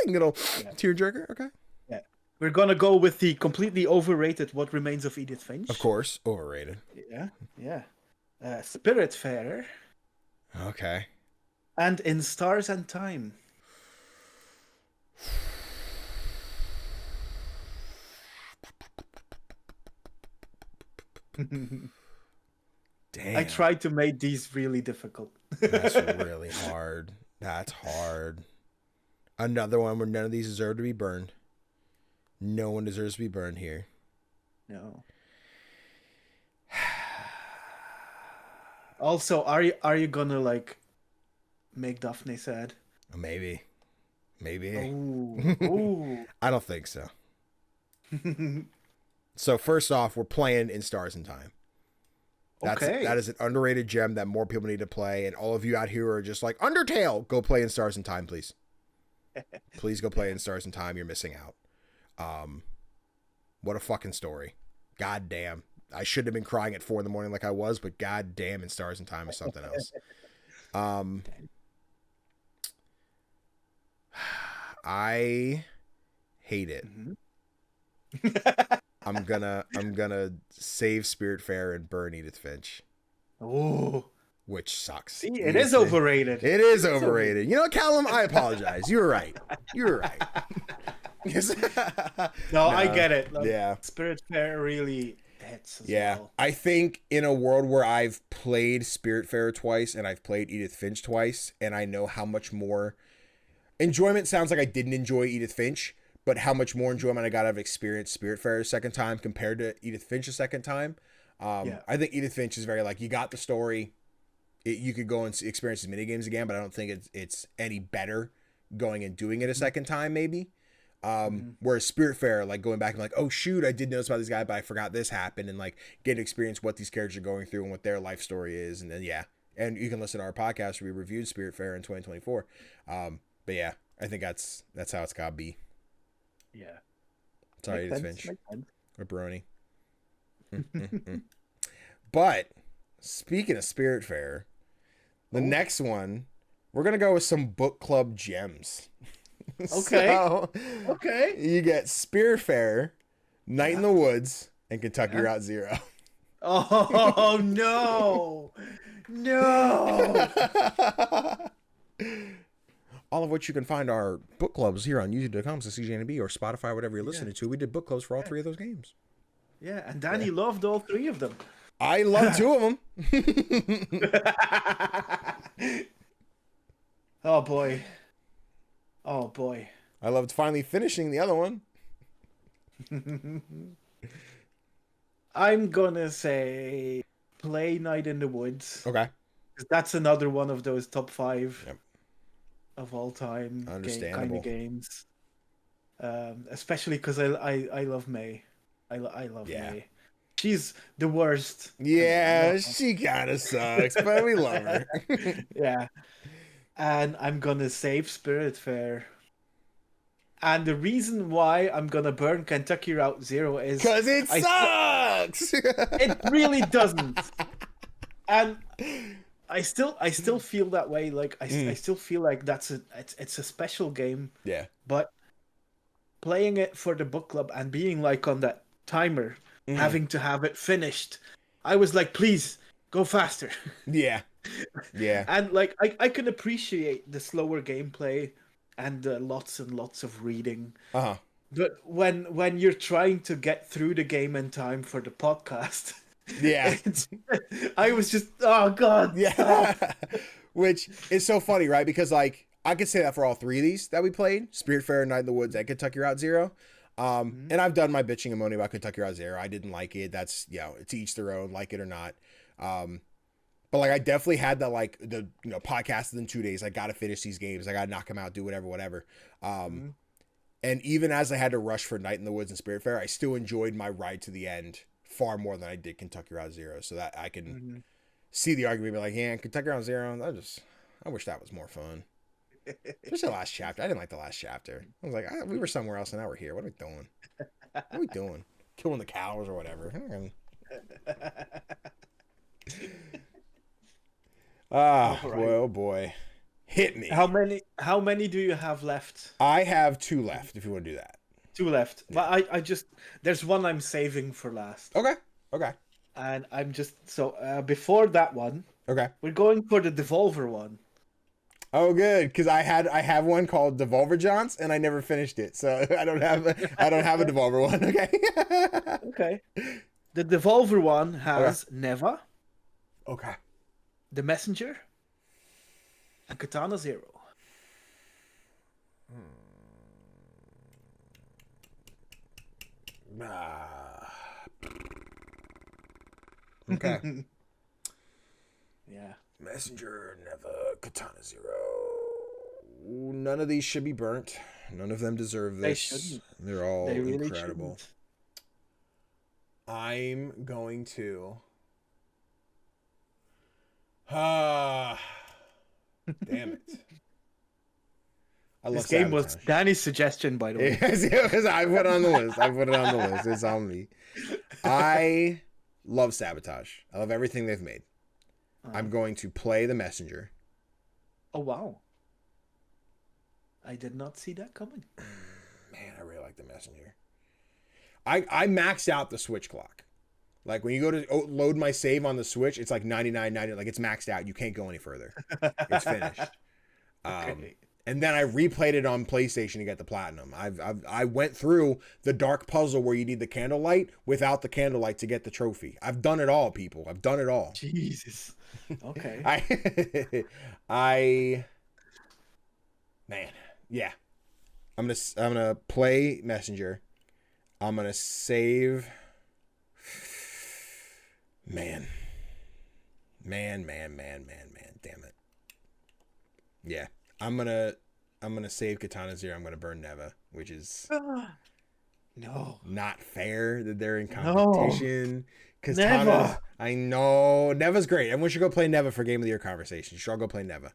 we can get a tearjerker. Okay. Yeah, we're gonna go with the completely overrated What Remains of Edith Finch. Of course, overrated. Yeah. Spiritfarer. Okay. And In Stars and Time. Damn. I tried to make these really difficult. That's really hard. That's hard. Another one where none of these deserve to be burned. No one deserves to be burned here. No. Also, are you gonna like make Daphne sad? Maybe. Ooh. I don't think so. So first off, we're playing In Stars and Time. That is an underrated gem that more people need to play. And all of you out here are just like, Undertale, go play In Stars and Time, please. Please go play In Stars and Time. You're missing out. What a fucking story. God damn. I shouldn't have been crying at 4 a.m. like I was, but god damn, In Stars and Time is something else. I hate it. I'm gonna save Spiritfarer and burn Edith Finch. Oh, which sucks. See, it is overrated. It is overrated. You know, Callum, I apologize. You were right. No, I get it. Like, yeah, Spiritfarer really hits. As well. I think in a world where I've played Spiritfarer twice and I've played Edith Finch twice, and I know how much more enjoyment sounds like I didn't enjoy Edith Finch. But how much more enjoyment I got out of experience Spiritfarer a second time compared to Edith Finch a second time. I think Edith Finch is very like, you got the story. You could go and experience these minigames again, but I don't think it's any better going and doing it a second time, maybe. Whereas Spiritfarer, like going back and like, oh shoot, I did know this about this guy, but I forgot this happened, and like get to experience what these characters are going through and what their life story is. And then, and you can listen to our podcast where we reviewed Spiritfarer in 2024. But yeah, I think that's how it's gotta be. Yeah. Sorry, Edith Finch. Or Brony. But speaking of Spiritfarer, the next one, we're gonna go with some book club gems. Okay. Okay. You get Spiritfarer, Night in the Woods, and Kentucky Route Zero. Oh no. No. All of which you can find our book clubs here on youtube.com/CGDannyB or Spotify, whatever you're listening to. We did book clubs for all 3 of those games. Yeah, and Danny loved all 3 of them. I love 2 of them. Oh boy. I loved finally finishing the other one. I'm gonna say play Night in the Woods. Okay. That's another one of those top 5. Of all time kind of games, especially because I love May. I love May. She's the worst. Yeah, she kind of sucks, but we love her. Yeah, and I'm gonna save Spiritfarer. And the reason why I'm gonna burn Kentucky Route Zero is because it sucks. It really doesn't. And I still feel that way. Like I still feel like it's a special game. Yeah. But playing it for the book club and being like on that timer, having to have it finished, I was like, please go faster. Yeah. Yeah. And like I can appreciate the slower gameplay and lots and lots of reading. But when you're trying to get through the game in time for the podcast. Yeah. I was just, oh god. Yeah. Which is so funny, right? Because like I could say that for all 3 of these that we played, Spiritfarer, Night in the Woods, and Kentucky Route Zero. And I've done my bitching and moaning about Kentucky Route Zero. I didn't like it. That's, it's each their own, like it or not. But like I definitely had that like the podcast in 2 days. I gotta finish these games. I gotta knock them out, do whatever. And even as I had to rush for Night in the Woods and Spiritfarer, I still enjoyed my ride to the end far more than I did Kentucky Route Zero, so that I can see the argument, be like, yeah, Kentucky Route Zero, I wish that was more fun. Especially the last chapter. I didn't like the last chapter. I was like, we were somewhere else and now we're here. What are we doing? What are we doing? Killing the cows or whatever. Ah, All boy, right. oh boy. Hit me. How many do you have left? I have 2 left if you want to do that. Two left. Yeah. But I just there's one I'm saving for last. Okay. Okay. And I'm just so before that one, Okay. we're going for the Devolver one. Oh, good, because I have one called Devolver Johns, and I never finished it, so I don't have a Devolver one. Okay. Okay. The Devolver one Okay. has Neva, Okay. The Messenger, and Katana Zero. Okay. Yeah. Messenger, Neva, Katana Zero. None of these should be burnt. None of them deserve this. They shouldn't. They're all They really incredible. shouldn't. I'm going to. Ah, damn it! I love This game was Sabotage. Danny's suggestion, by the way. Yes, it was. I put it on the list. I put it on the list. It's on me. I love Sabotage. I love everything they've made. I'm going to play the Messenger. Oh wow! I did not see that coming. Man, I really like the Messenger. I maxed out the Switch clock. Like when you go to load my save on the Switch, it's like 99.90. Like it's maxed out. You can't go any further. It's finished. Okay. And then I replayed it on PlayStation to get the platinum. I went through the dark puzzle where you need the candlelight without the candlelight to get the trophy. I've done it all, people. I've done it all. Jesus. Okay. Man, yeah. I'm gonna play Messenger. I'm gonna save. Man. Damn it. Yeah. I'm gonna save Katana Zero. I'm gonna burn Neva, which is No. not fair that they're in competition. Katana's, Neva. I know. Neva's great. Everyone should go play Neva for Game of the Year conversation. You should all go play Neva.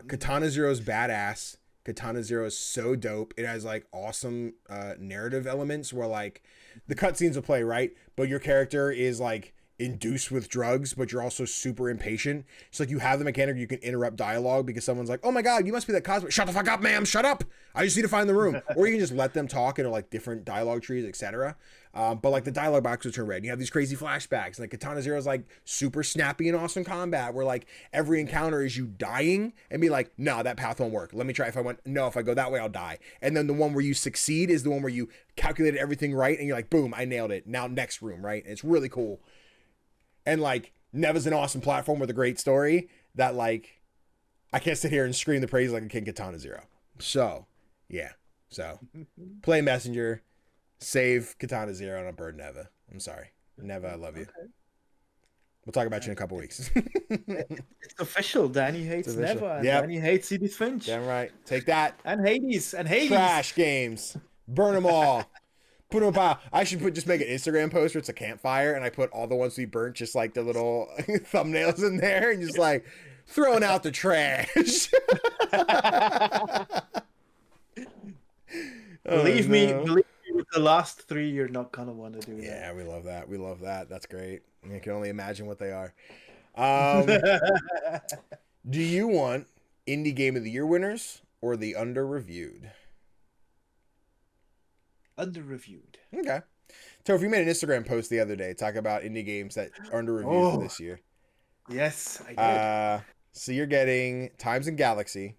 Katana Zero's badass. Katana Zero is so dope. It has like awesome narrative elements where like the cutscenes will play, right? But your character is like induced with drugs, but you're also super impatient. So like you have the mechanic you can interrupt dialogue because someone's like, "Oh my god, you must be that cosplay." Shut the fuck up, ma'am. Shut up. I just need to find the room. Or you can just let them talk into like different dialogue trees, etc. But like the dialogue box will turn red. You have these crazy flashbacks. And like Katana Zero is like super snappy and awesome combat where like every encounter is you dying and be like, "No, that path won't work. Let me try. If I go that way, I'll die." And then the one where you succeed is the one where you calculated everything right and you're like, "Boom, I nailed it. Now next room," right? And it's really cool. And like Neva's an awesome platform with a great story that like I can't sit here and scream the praise like a King Katana Zero. So yeah. So play Messenger, save Katana Zero, and I'll burn Neva. I'm sorry. Neva, I love you. Okay. We'll talk about you in a couple weeks. It's official. Danny hates Neva and yep. Danny hates Edith Finch. Damn right. Take that. And Hades. Trash games. Burn them all. Put them up. I should just make an Instagram post where it's a campfire and I put all the ones we burnt, just like the little thumbnails in there, and just like throwing out the trash. Believe me, with the last 3, you're not gonna want to do that. Yeah, we love that. We love that. That's great. I can only imagine what they are. Do you want Indie Game of the Year winners or the under-reviewed? Under-reviewed. Okay. So if you made an Instagram post the other day talking about indie games that are under-reviewed for this year. Yes, I did. So you're getting Times and Galaxy,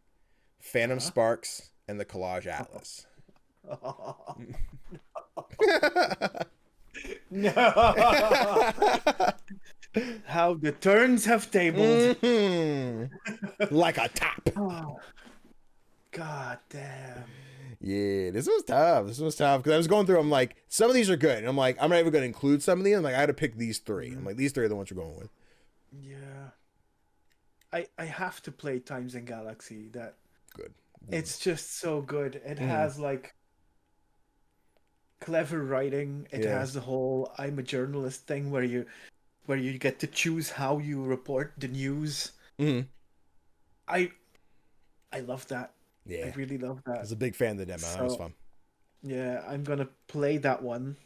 Phantom Sparks, and the Collage Atlas. Oh. No. How the turns have tabled. Mm-hmm. Like a top. Oh. God damn. Yeah, this was tough. Because I was going through, I'm like, some of these are good. And I'm like, I'm not even going to include some of these. I'm like, I had to pick these 3. I'm like, these 3 are the ones we're going with. Yeah. I have to play Times and Galaxy. That good. It's just so good. It has like clever writing. It has the whole I'm a journalist thing where you get to choose how you report the news. Mm-hmm. I love that. Yeah. I really love that. I was a big fan of the demo. That was fun. Yeah, I'm gonna play that one.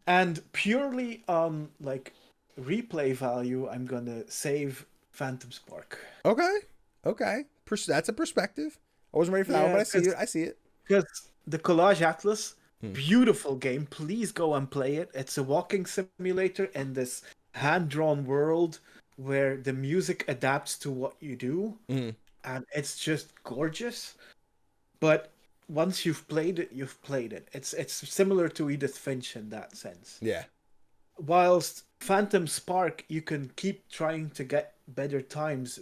And purely on like replay value, I'm gonna save Phantom Spark. Okay. That's a perspective. I wasn't ready for that one, but I see it. Because the Collage Atlas, beautiful game. Please go and play it. It's a walking simulator in this hand-drawn world where the music adapts to what you do, and it's just gorgeous. But once you've played it, you've played it. It's similar to Edith Finch in that sense. Yeah. Whilst Phantom Spark, you can keep trying to get better times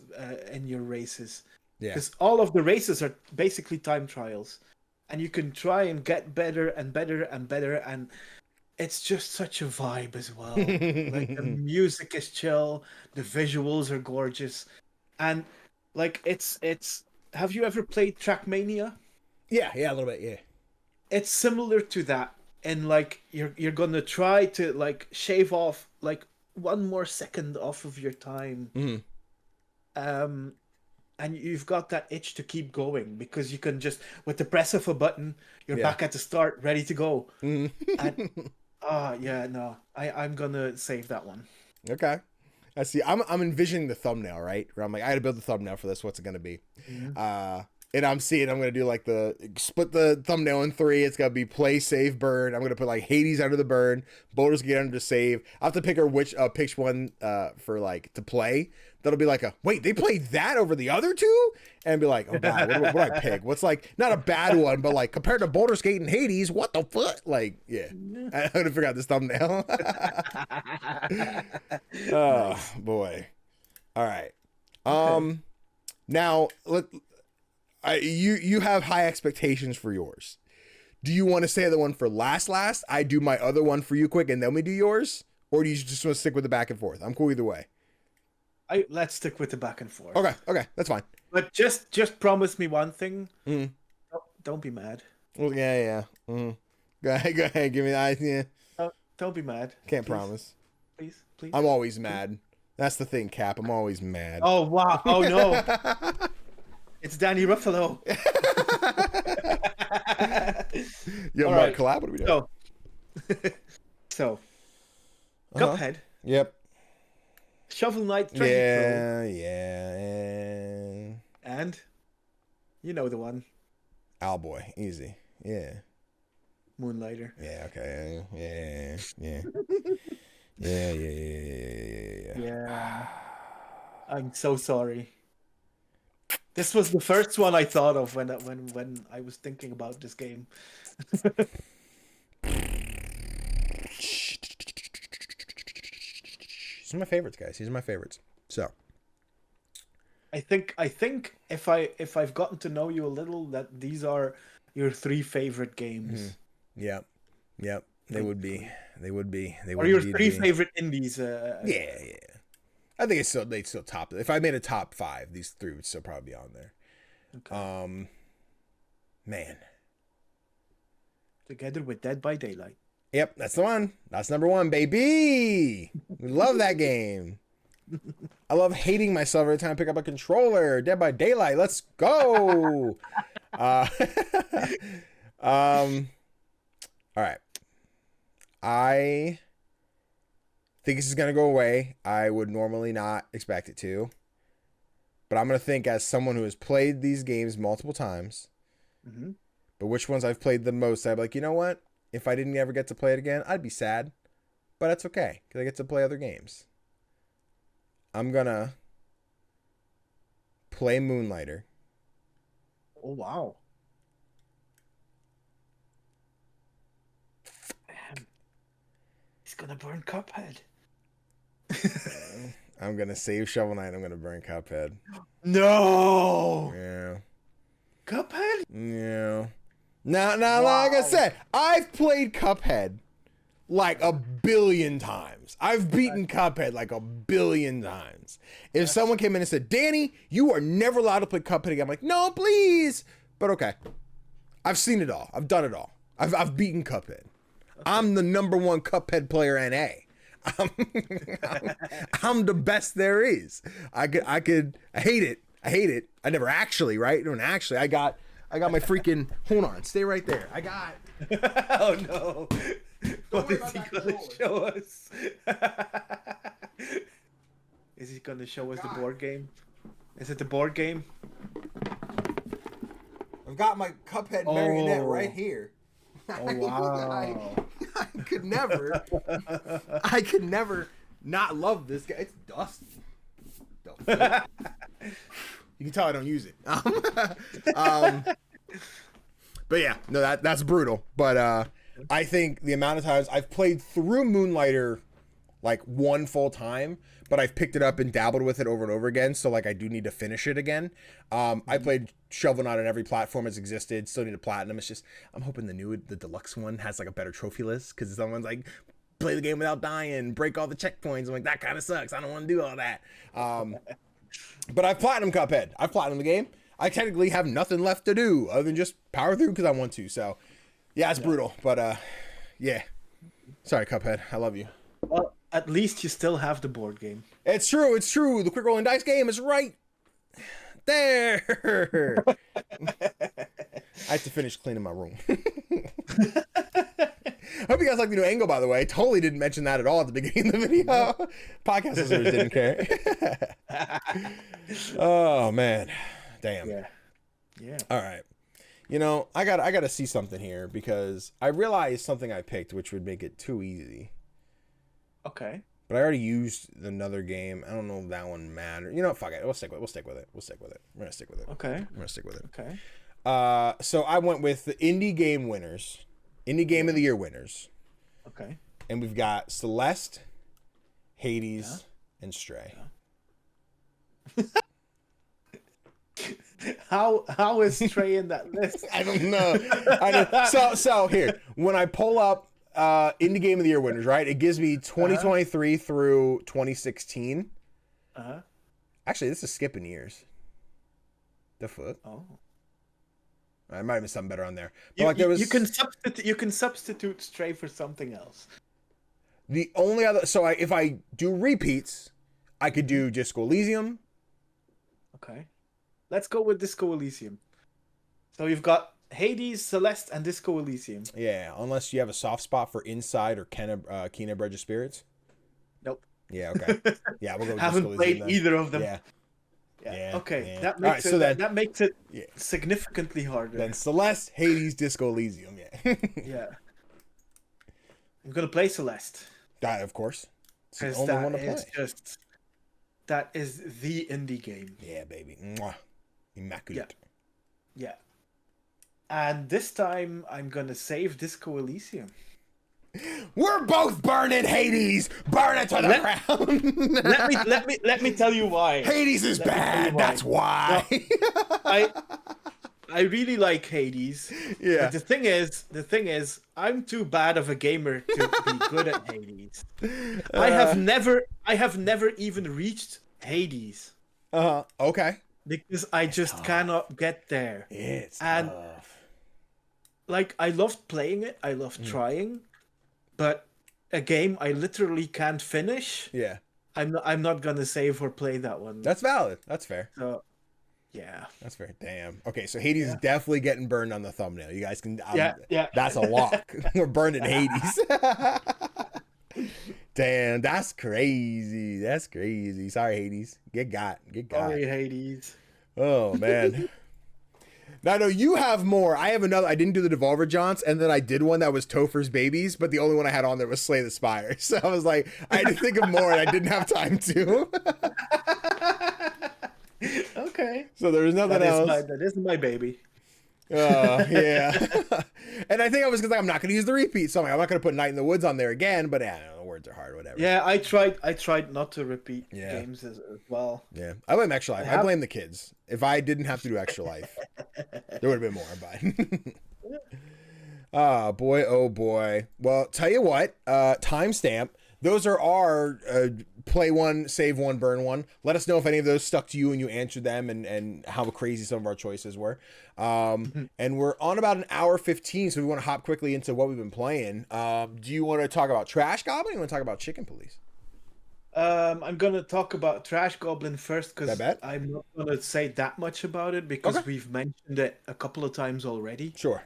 in your races. Yeah. Because all of the races are basically time trials. And you can try and get better and better and better. And it's just such a vibe as well. Like, the music is chill. The visuals are gorgeous. And, like, it's... Have you ever played Trackmania? Yeah, a little bit, yeah. It's similar to that. And, like, you're gonna try to, like, shave off, like, 1 more second off of your time. And you've got that itch to keep going because you can just, with the press of a button, you're back at the start, ready to go. And, I'm gonna save that one. Okay. I see. I'm envisioning the thumbnail, right? Where I'm like, I had to build the thumbnail for this. What's it gonna be? And I'm gonna do like split the thumbnail in 3. It's gonna be play, save, burn. I'm gonna put like Hades under the burn, Boulders get under save. I have to pick which one for like to play. That'll be like wait, they played that over the other 2? And be like, oh god, what do I pick? What's like not a bad one, but like compared to Boulders Gate and Hades, what the fuck? Like, yeah. I'm gonna figure out this thumbnail. Oh nice. Boy. All right. Now you have high expectations for yours. Do you want to say the one for last? I do my other one for you quick, and then we do yours, or do you just want to stick with the back and forth? I'm cool either way. Let's stick with the back and forth. Okay, that's fine. But just promise me one thing. Don't be mad. Well, yeah. Go ahead, give me the idea. Don't be mad. Can't promise. Please. I'm always mad. That's the thing, Cap. I'm always mad. Oh wow! Oh no! It's Danny Ruffalo. Yo, Mark, right. Collab. What are we doing? So, Cuphead. Yep. Shovel Knight Treasure Trove. Yeah. And you know the one. Owlboy, easy. Yeah. Moonlighter. Yeah. Okay. Yeah. Yeah. I'm so sorry. This was the first one I thought of when I was thinking about this game. These are my favorites, guys. These are my favorites. So, I think if I've gotten to know you a little, that these are your 3 favorite games. Yep. They would be. Or your 3 favorite indies. Yeah. I think they'd still top it. If I made a top 5, these 3 would still probably be on there. Okay. Man. Together with Dead by Daylight. Yep, that's the one. That's number 1, baby. We love that game. I love hating myself every time I pick up a controller. Dead by Daylight. Let's go. All right. I think this is going to go away. I would normally not expect it to. But I'm going to think as someone who has played these games multiple times. But which ones I've played the most, I'd be like, you know what? If I didn't ever get to play it again, I'd be sad. But that's okay, because I get to play other games. I'm going to play Moonlighter. Oh, wow. He's going to burn Cuphead. I'm going to save Shovel Knight. I'm going to burn Cuphead. No! Yeah. Cuphead? Yeah. Now, like I said, I've played Cuphead like a billion times. I've beaten Cuphead like a billion times. If someone came in and said, Danny, you are never allowed to play Cuphead again, I'm like, no, please. But okay. I've seen it all. I've done it all. I've beaten Cuphead. I'm the number 1 Cuphead player NA. I'm the best there is. I hate it. I never actually, right? No, actually, I got my freaking, hold on, stay right there. I got. Oh no. What is he going to show us? Is he gonna show us the board game? Is it the board game? I've got my Cuphead marionette right here. Oh wow! I could never. I could never not love this guy. It's dusty. You can tell I don't use it. But yeah, no, that's brutal. But I think the amount of times I've played through Moonlighter like one full time, but I've picked it up and dabbled with it over and over again. So like I do need to finish it again. I played Shovel Knight on every platform that's existed. Still need a platinum. It's just I'm hoping the deluxe one has like a better trophy list because someone's like play the game without dying, break all the checkpoints. I'm like that kind of sucks. I don't want to do all that. But I've platinum Cuphead. I've platinum the game. I technically have nothing left to do other than just power through because I want to. So yeah, it's brutal. But yeah. Sorry, Cuphead. I love you. Well, at least you still have the board game. It's true. It's true. The quick rolling dice game is right there. I have to finish cleaning my room. Hope you guys like the new angle, by the way. Totally didn't mention that at all at the beginning of the video. Podcast listeners didn't care. Oh, man. Damn. Yeah. All right. You know, I gotta see something here because I realized something I picked which would make it too easy. Okay. But I already used another game. I don't know if that one mattered. You know, fuck it. We'll stick with it. We're gonna stick with it. Okay. We're gonna stick with it. Okay. So I went with the indie game winners, indie game of the year winners. Okay. And we've got Celeste, Hades, and Stray. Yeah. How is Stray in that list? I don't know. So here, when I pull up indie game of the year winners, right? It gives me 2023 through 2016. Actually, this is skipping years. The fuck? Oh. I might have something better on there. But like there was you can substitute Stray for something else. The only other if I do repeats, I could do Disco Elysium. Okay. Let's go with Disco Elysium. So you've got Hades, Celeste, and Disco Elysium. Yeah, unless you have a soft spot for Inside or Kena Bridge of Spirits. Nope. Yeah, okay. Yeah, we'll go with Haven't Disco played Elysium either of them. Yeah. Okay, Yeah. that makes that makes it Yeah. significantly harder. Then Celeste, Hades, Disco Elysium. Yeah. Yeah. I'm gonna play Celeste. That, of course. It's the Because only one to play. That is the indie game. Yeah, baby. Mwah. Immaculate. Yeah. And this time I'm gonna save Disco Elysium. We're both burning Hades. Burn it to the ground. let me tell you why. Hades is bad. That's why. No, I really like Hades. Yeah. But the thing is, I'm too bad of a gamer to be good at Hades. I have never even reached Hades. Okay. Because I just cannot get there. It's and tough. like I loved playing it, I loved trying, but a game I literally can't finish. Yeah. I'm not gonna save or play that one. That's valid. That's fair. So, yeah. That's fair. Damn. Okay, so Hades is definitely getting burned on the thumbnail. You guys can. Yeah. That's a lock. We're burning Hades. Damn, that's crazy. That's crazy. Sorry, Hades. Get got. Sorry, Hades. Oh man. Now, no, you have more. I have another. I didn't do the Devolver Jaunts, and then I did one that was Topher's Babies, but the only one I had on there was Slay the Spire. So I was like, I had to think of more, and I didn't have time to. Okay. So there was nothing else. That is my baby. Yeah. And I think I was because I'm not going to use the repeat, so I'm not going to put Night in the Woods on there again. But yeah, I don't know, the words are hard, whatever. Yeah, I tried not to repeat games as well. Yeah, I blame Extra Life. I blame the kids. If I didn't have to do Extra Life, there would have been more. But oh boy, oh boy. Well, tell you what, timestamp. Those are our play one, save one, burn one. Let us know if any of those stuck to you and you answered them and how crazy some of our choices were. And we're on about an hour 15, so we want to hop quickly into what we've been playing. Do you want to talk about Trash Goblin or you want to talk about Chicken Police? I'm going to talk about Trash Goblin first because I bet. I'm not going to say that much about it because we've mentioned it a couple of times already. Sure.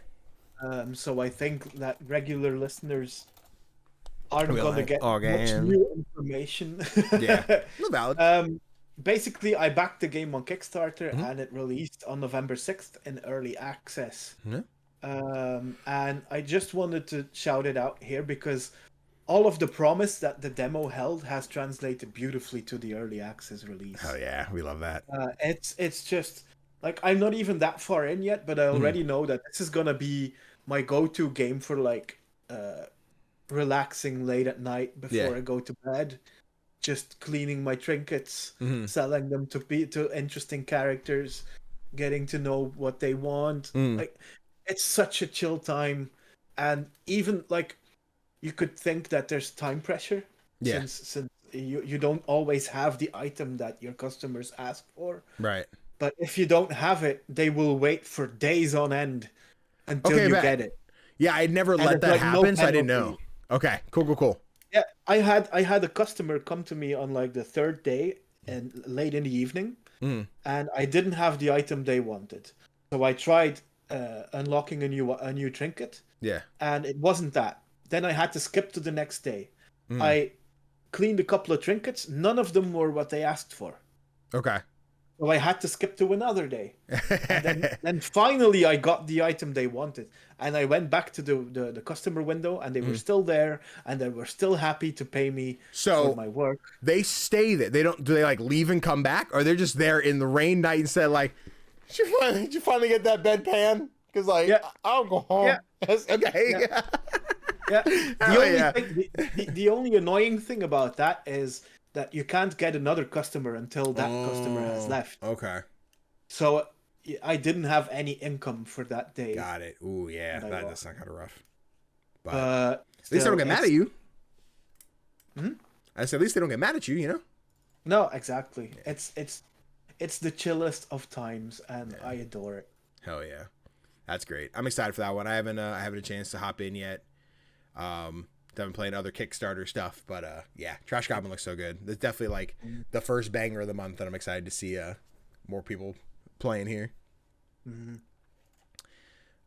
So I think that regular listeners aren't We gonna like get much again. new information. Yeah, no valid. Basically, I backed the game on Kickstarter, and it released on November 6th in early access. Yeah. And I just wanted to shout it out here because all of the promise that the demo held has translated beautifully to the early access release. Oh yeah, we love that. It's just like I'm not even that far in yet, but I already know that this is gonna be my go-to game for like relaxing late at night before I go to bed. Just cleaning my trinkets, selling them to interesting characters, getting to know what they want. Like, it's such a chill time, and even like you could think that there's time pressure since you don't always have the item that your customers ask for. Right. But if you don't have it, they will wait for days on end until you get it. Yeah, I'd never let that happen, so I didn't know. Okay, cool. Yeah, I had a customer come to me on like the third day and late in the evening, and I didn't have the item they wanted. So I tried unlocking a new trinket. Yeah. And it wasn't that. Then I had to skip to the next day. I cleaned a couple of trinkets. None of them were what they asked for. Okay. So I had to skip to another day. And then finally I got the item they wanted. And I went back to the customer window, and they were still there, and they were still happy to pay me for my work. They stay there. Do they like leave and come back? Or they're just there in the rain night and said like, did you finally get that bedpan? Because like, I'll go home. Yeah. Okay. Yeah. The only annoying thing about that is that you can't get another customer until that customer has left. Okay. So I didn't have any income for that day. Got it. Ooh, yeah. That's not kind of rough. But at least they don't get mad at you. I said, at least they don't get mad at you, you know? No, exactly. It's the chillest of times, and I adore it. Hell yeah. That's great. I'm excited for that one. I haven't a chance to hop in yet. Haven't played other Kickstarter stuff, but yeah, Trash Goblin looks so good. It's definitely like the first banger of the month, and I'm excited to see more people playing here.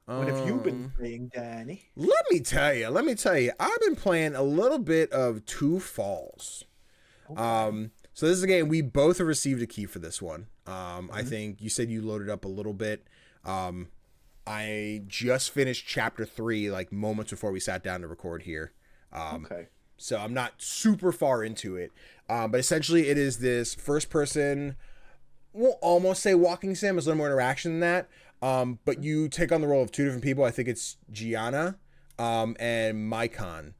What have you been playing, Danny? Let me tell you, I've been playing a little bit of Two Falls. Okay. So this is a game we both have received a key for this one. I think you said you loaded up a little bit. I just finished chapter 3 like moments before we sat down to record here. Okay. So I'm not super far into it. But essentially it is this first person, we'll almost say walking sim. There's a little more interaction than that. But you take on the role of two different people. I think it's Gianna and Maikon.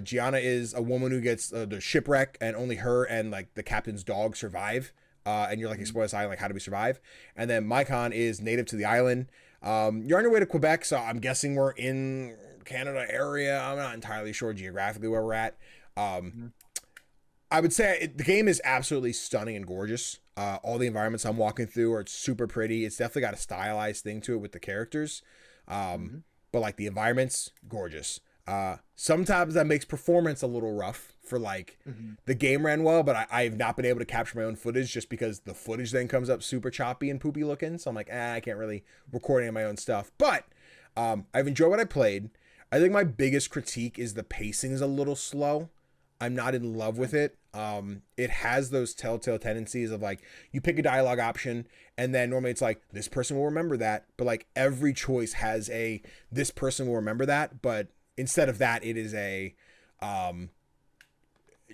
Gianna is a woman who gets the shipwreck, and only her and like the captain's dog survive. And you're like exploring this island, like how do we survive? And then Maikon is native to the island. You're on your way to Quebec, so I'm guessing we're in Canada area. I'm not entirely sure geographically where we're at. I would say the game is absolutely stunning and gorgeous. All the environments I'm walking through are super pretty. It's definitely got a stylized thing to it with the characters. But like the environments, gorgeous. Sometimes that makes performance a little rough for like the game ran well, but I've not been able to capture my own footage just because the footage then comes up super choppy and poopy looking. So I'm like, I can't really record any of my own stuff. But I've enjoyed what I played. I think my biggest critique is the pacing is a little slow. I'm not in love with it. It has those telltale tendencies of like you pick a dialogue option and then normally it's like this person will remember that, but like every choice has a this person will remember that, but instead of that it is a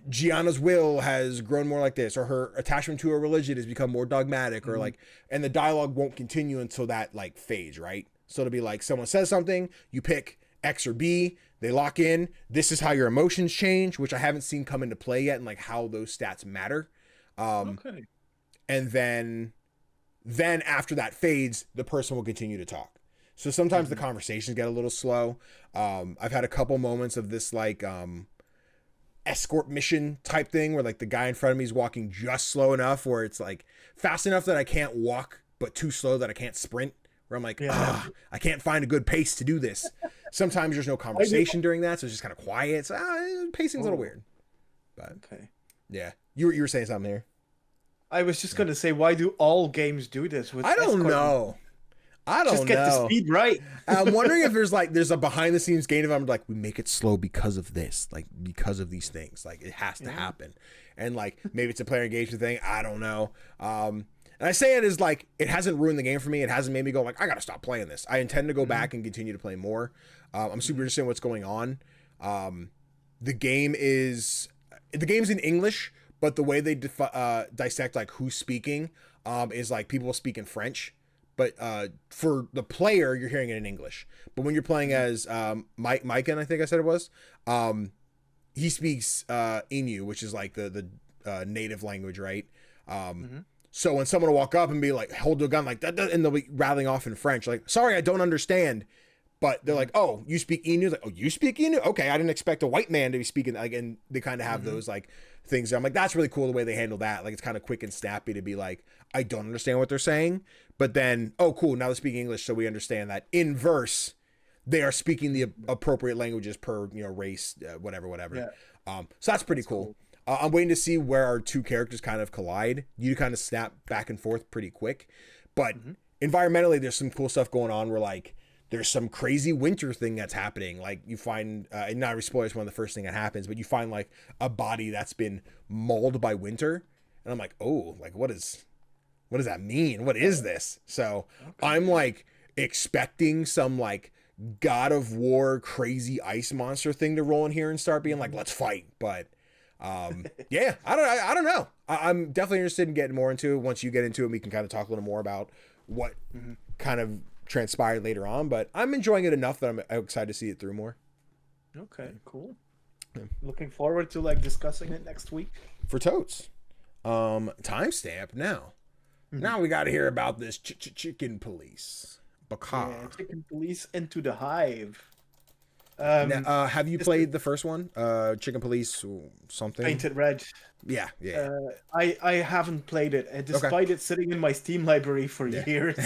Gianna's will has grown more like this, or her attachment to a religion has become more dogmatic, or like, and the dialogue won't continue until that like phase, right? So it'll be like someone says something, you pick X or B, they lock in, this is how your emotions change, which I haven't seen come into play yet, and like how those stats matter. Okay. And then after that fades, the person will continue to talk. So sometimes the conversations get a little slow. I've had a couple moments of this like escort mission type thing where like the guy in front of me is walking just slow enough where it's like fast enough that I can't walk, but too slow that I can't sprint. Where I'm like, I can't find a good pace to do this. Sometimes there's no conversation during that, so it's just kind of quiet. So pacing's a little weird. But okay, yeah, you were saying something here. I was just gonna say, why do all games do this? With I don't know. I don't Just get the know. speed right. I'm wondering if there's a behind the scenes game of I'm like, we make it slow because of this, like because of these things. Like it has to happen. And like maybe it's a player engagement thing. I don't know. And I say it as like it hasn't ruined the game for me. It hasn't made me go like I gotta stop playing this. I intend to go back and continue to play more. I'm super interested in what's going on. The game's in English, but the way they dissect like who's speaking is like people speak in French. But for the player, you're hearing it in English. But when you're playing as Maiken, I think I said it was, he speaks Innu, which is like the native language, right? So when someone will walk up and be like, hold the gun like that, and they'll be rattling off in French, like, sorry, I don't understand. But they're like, oh, you speak Innu? Like, oh, you speak Innu? Okay, I didn't expect a white man to be speaking. Like, and they kind of have those like things. I'm like, that's really cool the way they handle that. Like, it's kind of quick and snappy to be like, I don't understand what they're saying. But then, oh, cool, now they're speaking English, so we understand that in verse, they are speaking the appropriate languages per, race, whatever. Yeah. So that's pretty cool. I'm waiting to see where our two characters kind of collide. You kind of snap back and forth pretty quick. But environmentally, there's some cool stuff going on where, like, there's some crazy winter thing that's happening. Like, you find, and not every spoiler is one of the first thing that happens, but you find, like, a body that's been mauled by winter. And I'm like, oh, like, what does that mean? What is this? So I'm, like, expecting some, like, God of War crazy ice monster thing to roll in here and start being like, let's fight. But yeah, I don't know. I'm definitely interested in getting more into it. Once you get into it, we can kind of talk a little more about what kind of transpired later on. But I'm enjoying it enough that I'm excited to see it through more. Okay, cool. Yeah. Looking forward to like discussing it next week. For totes. Timestamp now. Now we got to hear about this chicken police. Yeah, chicken police into the Hive. Now, have you played the first one? Chicken Police or something? Painted Red. Yeah. I haven't played it, despite it sitting in my Steam library for years.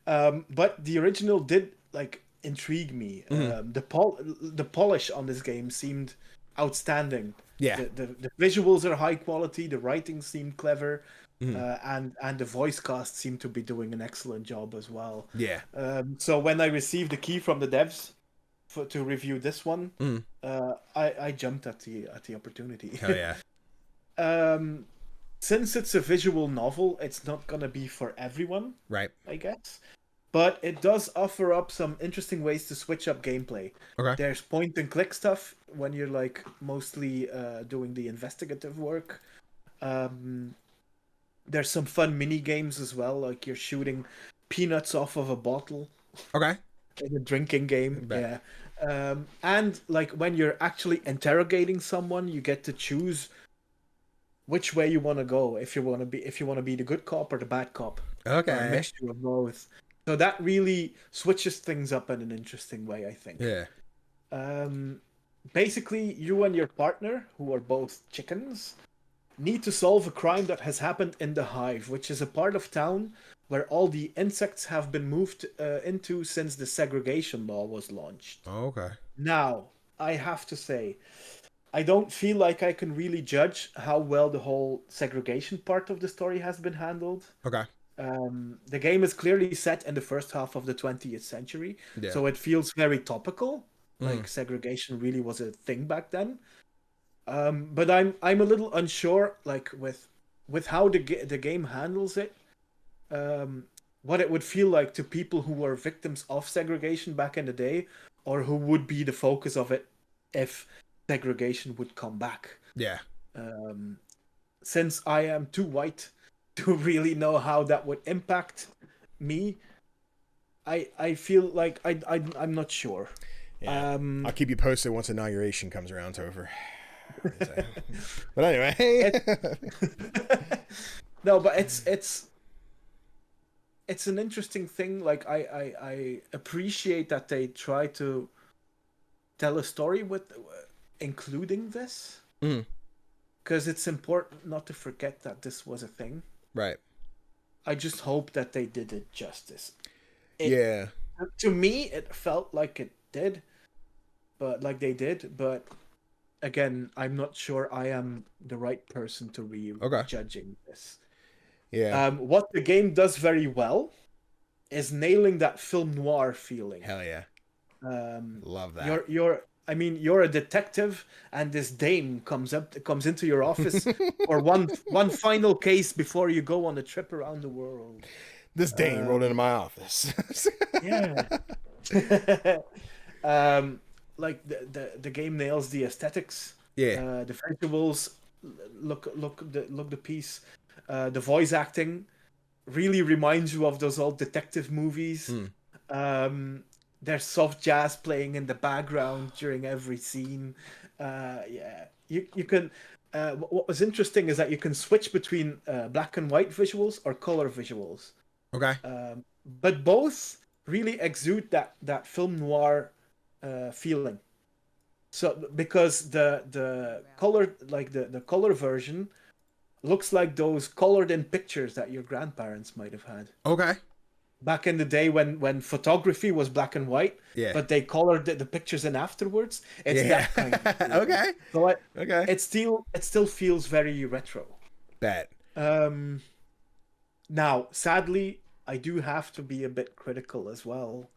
But the original did like intrigue me. The polish on this game seemed outstanding. Yeah. The visuals are high quality. The writing seemed clever. And the voice cast seemed to be doing an excellent job as well. Yeah. So when I received the key from the devs to review this one, I jumped at the opportunity. Hell yeah. Since it's a visual novel, it's not gonna be for everyone, right? I guess. But it does offer up some interesting ways to switch up gameplay. Okay. There's point and click stuff when you're like mostly doing the investigative work. There's some fun mini games as well, like you're shooting peanuts off of a bottle. Okay. In a drinking game. Yeah. And like when you're actually interrogating someone, you get to choose which way you want to go. If you want to be the good cop or the bad cop. Okay. Or a mixture of both. So that really switches things up in an interesting way, I think. Yeah. Basically, you and your partner, who are both chickens, need to solve a crime that has happened in the Hive, which is a part of town where all the insects have been moved into since the segregation law was launched. Oh, okay. Now, I have to say, I don't feel like I can really judge how well the whole segregation part of the story has been handled. Okay. The game is clearly set in the first half of the 20th century, so it feels very topical. Like segregation really was a thing back then. But I'm a little unsure, like with how the game handles it, what it would feel like to people who were victims of segregation back in the day, or who would be the focus of it if segregation would come back. Yeah. Since I am too white to really know how that would impact me, I feel like I'm not sure. Yeah. I'll keep you posted once inauguration comes around over. But anyway, no, but it's an interesting thing. Like I appreciate that they try to tell a story with including this, because it's important not to forget that this was a thing. Right. I just hope that they did it justice. To me, it felt like it did, but like they did, but. Again, I'm not sure I am the right person to be judging this. Yeah. What the game does very well is nailing that film noir feeling. Hell yeah. Love that. You're a detective, and this dame comes into your office for one final case before you go on a trip around the world. This dame rolled into my office. Yeah. Like the game nails the aesthetics. Yeah. The visuals look the piece. The voice acting really reminds you of those old detective movies. There's soft jazz playing in the background during every scene. You can. What was interesting is that you can switch between black and white visuals or color visuals. Okay. But both really exude that film noir feeling. So because the color, like the color version, looks like those colored in pictures that your grandparents might have had. Okay. Back in the day when photography was black and white, but they colored the pictures in afterwards. It's that kind of Okay. So okay. it still feels very retro. Bet. Now, sadly, I do have to be a bit critical as well,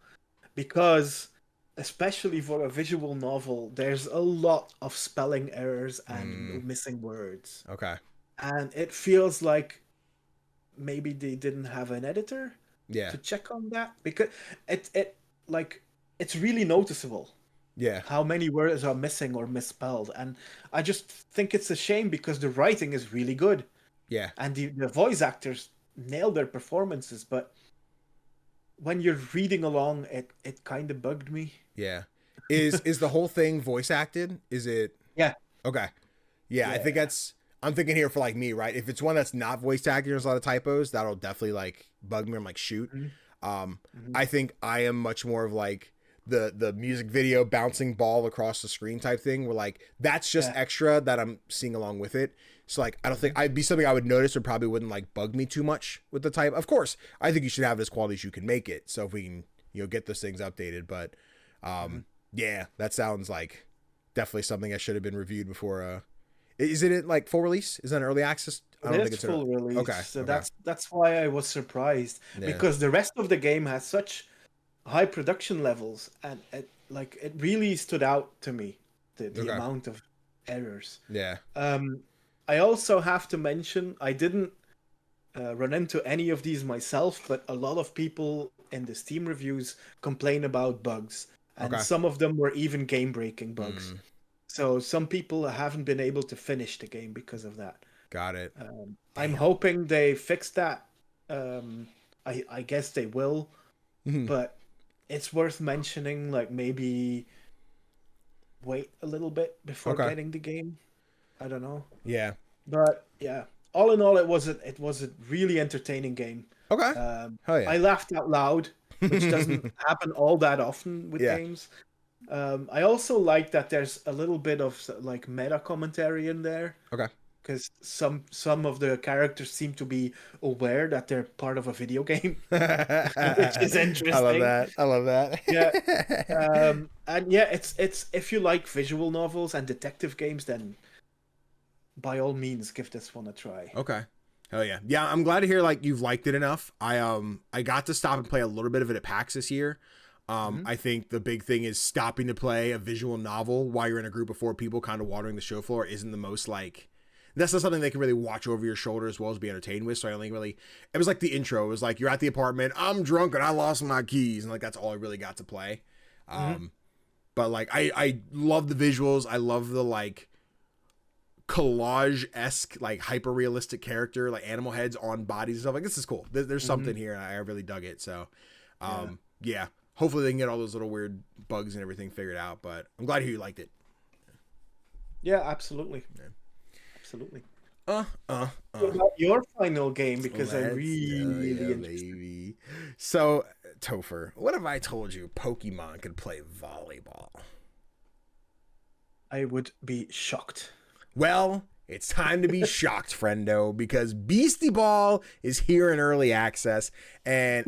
because especially for a visual novel, there's a lot of spelling errors and missing words. Okay. And it feels like maybe they didn't have an editor to check on that, because it's really noticeable. Yeah. How many words are missing or misspelled, and I just think it's a shame because the writing is really good. Yeah. And the voice actors nail their performances, but when you're reading along, it kind of bugged me. Yeah. Is the whole thing voice acted? Is it? Yeah. Okay. Yeah, I think I'm thinking here for like me, right? If it's one that's not voice acted, there's a lot of typos, that'll definitely like bug me. I'm like, shoot. I think I am much more of like the music video bouncing ball across the screen type thing, where like that's just extra that I'm seeing along with it. So like I don't think I'd be something I would notice, or probably wouldn't like bug me too much with the type. Of course, I think you should have it as quality as you can make it. So if we can, get those things updated, but yeah, that sounds like definitely something that should have been reviewed before. Is it like full release? Is that an early access? I don't think it's full release. Okay. So that's why I was surprised, because the rest of the game has such high production levels, and it really stood out to me, the amount of errors. Yeah. I also have to mention, I didn't run into any of these myself, but a lot of people in the Steam reviews complain about bugs, and some of them were even game-breaking bugs. So some people haven't been able to finish the game because of that. Got it. I'm hoping they fix that. I guess they will, but it's worth mentioning, like maybe wait a little bit before getting the game. I don't know. Yeah. But yeah, all in all, it was a really entertaining game. Okay. Hell yeah. I laughed out loud, which doesn't happen all that often with games. I also like that there's a little bit of like meta commentary in there. Okay. Because some of the characters seem to be aware that they're part of a video game, which is interesting. I love that. Yeah. And yeah, it's if you like visual novels and detective games, then by all means give this one a try. Okay. Hell yeah. Yeah, I'm glad to hear like you've liked it enough. I got to stop and play a little bit of it at PAX this year. I think the big thing is stopping to play a visual novel while you're in a group of 4 people kind of watering the show floor isn't the most like, that's not something they can really watch over your shoulder as well as be entertained with. So I only really, it was like the intro. It was like, you're at the apartment, I'm drunk and I lost my keys. And like, that's all I really got to play. But like, I love the visuals. I love the like collage-esque, like hyper realistic character, like animal heads on bodies and stuff. Like, this is cool. There's something here and I really dug it. So yeah. Hopefully they can get all those little weird bugs and everything figured out, but I'm glad to hear you liked it. Yeah, absolutely. Yeah. Absolutely. What about your final game? Because I really baby. So, Topher, what if I told you Pokemon could play volleyball? I would be shocked. Well, it's time to be shocked, friendo, because BeastieBall is here in early access, and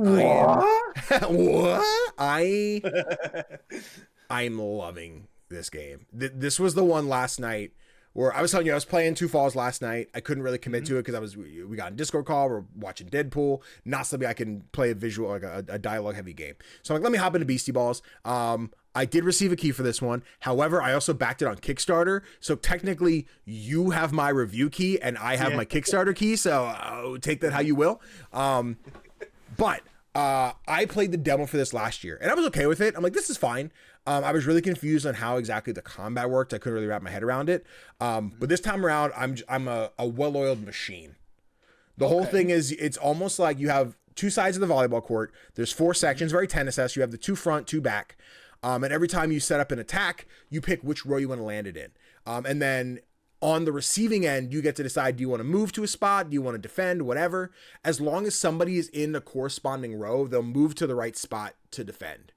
I'm loving this game. This was the one last night Where I was telling you, I was playing Two Falls last night. I couldn't really commit to it because we got a Discord call. We're watching Deadpool. Not something I can play a visual, like a dialogue heavy game. So I'm like, let me hop into BeastieBalls. I did receive a key for this one. However, I also backed it on Kickstarter. So technically, you have my review key and I have my Kickstarter key. So take that how you will. But I played the demo for this last year and I was okay with it. I'm like, this is fine. I was really confused on how exactly the combat worked. I couldn't really wrap my head around it. But this time around, I'm a well-oiled machine. The whole thing is, it's almost like you have two sides of the volleyball court. There's 4 sections, very tennis-esque. You have the 2 front, 2 back. And every time you set up an attack, you pick which row you want to land it in. And then on the receiving end, you get to decide, do you want to move to a spot? Do you want to defend? Whatever. As long as somebody is in the corresponding row, they'll move to the right spot to defend.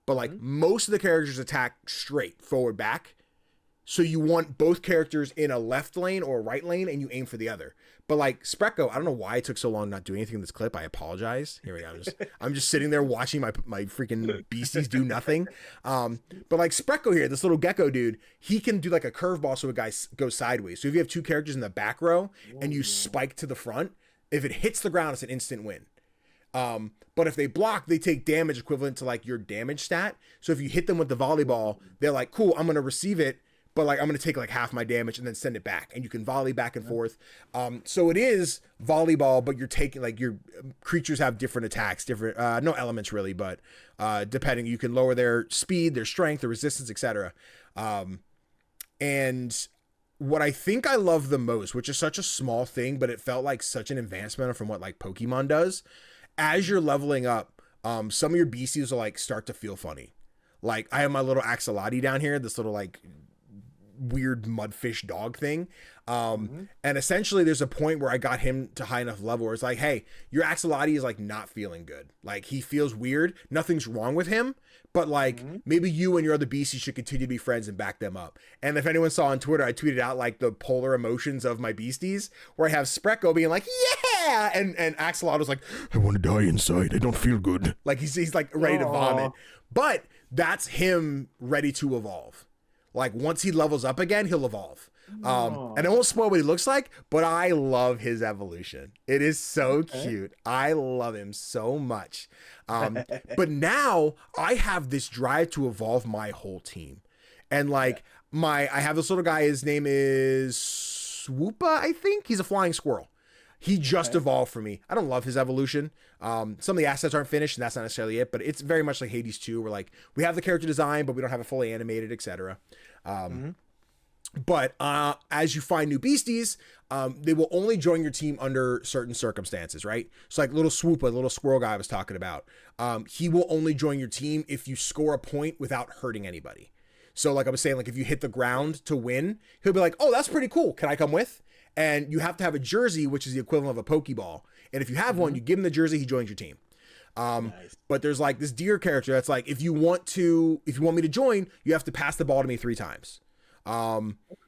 But like most of the characters attack straight, forward, back. So you want both characters in a left lane or a right lane and you aim for the other. But like Sprecko, I don't know why it took so long not doing anything in this clip. I apologize. Here we go. I'm just sitting there watching my freaking beasties do nothing. But like Sprecko here, this little gecko dude, he can do like a curveball so a guy goes sideways. So if you have 2 characters in the back row and you spike to the front, if it hits the ground, it's an instant win. But if they block, they take damage equivalent to like your damage stat. So if you hit them with the volleyball, they're like, cool, I'm going to receive it, but like, I'm going to take like half my damage and then send it back. And you can volley back and forth. So it is volleyball, but you're taking like your creatures have different attacks, different, no elements really, but, depending, you can lower their speed, their strength, their resistance, etc. And what I think I love the most, which is such a small thing, but it felt like such an advancement from what like Pokemon does. As you're leveling up, some of your beasties will like start to feel funny. Like I have my little Axolotl down here, this little like weird mudfish dog thing. And essentially there's a point where I got him to high enough level where it's like, hey, your Axolotl is like not feeling good. Like he feels weird. Nothing's wrong with him, but like maybe you and your other beasties should continue to be friends and back them up. And if anyone saw on Twitter, I tweeted out like the polar emotions of my beasties where I have Sprecko being like, yeah, and Axolotl was like, I want to die inside. I don't feel good. Like he's like ready to vomit. But that's him ready to evolve. Like once he levels up again, he'll evolve. And I won't spoil what he looks like, but I love his evolution. It is so cute. I love him so much. But now I have this drive to evolve my whole team. And like I have this little guy, his name is Swoopa, I think. He's a flying squirrel. He just evolved for me. I don't love his evolution. Some of the assets aren't finished, and that's not necessarily it, but it's very much like Hades 2, where like we have the character design, but we don't have it fully animated, etc. But as you find new beasties, they will only join your team under certain circumstances, right? So like little Swoopa, the little squirrel guy I was talking about, he will only join your team if you score a point without hurting anybody. So like I was saying, like if you hit the ground to win, he'll be like, oh, that's pretty cool. Can I come with? And you have to have a jersey, which is the equivalent of a Pokeball. And if you have one, you give him the jersey, he joins your team. Nice. But there's like this deer character that's like, if you want me to join, you have to pass the ball to me 3 times.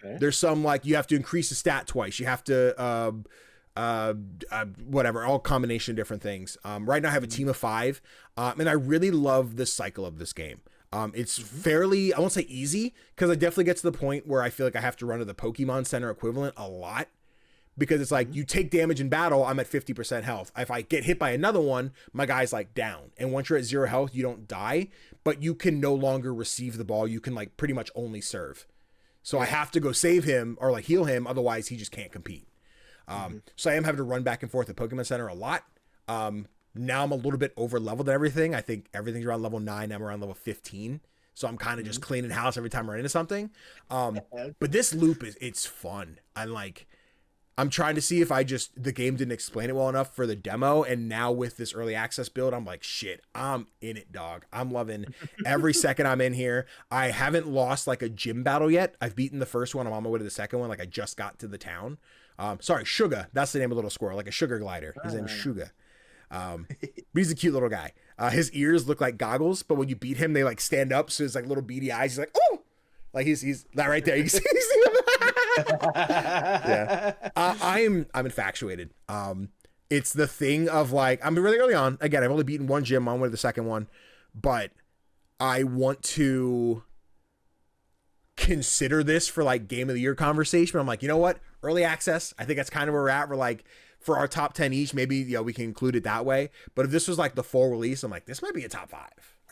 There's some like you have to increase the stat twice. You have to whatever, all combination of different things. Right now I have a team of 5, and I really love the cycle of this game. It's fairly, I won't say easy, because I definitely get to the point where I feel like I have to run to the Pokemon Center equivalent a lot, because it's like you take damage in battle, I'm at 50% health. If I get hit by another one, my guy's like down. And once you're at 0 health, you don't die, but you can no longer receive the ball. You can like pretty much only serve. So I have to go save him or like heal him. Otherwise he just can't compete. So I am having to run back and forth at Pokemon Center a lot. Now I'm a little bit over leveled and everything. I think everything's around level 9. I'm around level 15. So I'm kind of just cleaning house every time I run into something. But this loop it's fun. I'm trying to see if the game didn't explain it well enough for the demo. And now with this early access build, I'm like, shit, I'm in it, dog. I'm loving every second I'm in here. I haven't lost like a gym battle yet. I've beaten the first one. I'm on my way to the second one. Like I just got to the town. Sorry, Sugar. That's the name of the little squirrel, like a sugar glider. His name is Sugar. But he's a cute little guy. His ears look like goggles, but when you beat him, they like stand up. So it's like little beady eyes. He's like, oh, like he's that right there. You can see him. Yeah. I'm infatuated. It's the thing of like, I'm really early on. Again, I've only beaten one gym. I'm on way to the second one, but I want to consider this for like game of the year conversation. But I'm like, you know what? Early access. I think that's kind of where we're at. We're like, for our top 10 each, maybe, you know, we can include it that way. But if this was like the full release, I'm like, this might be a top 5.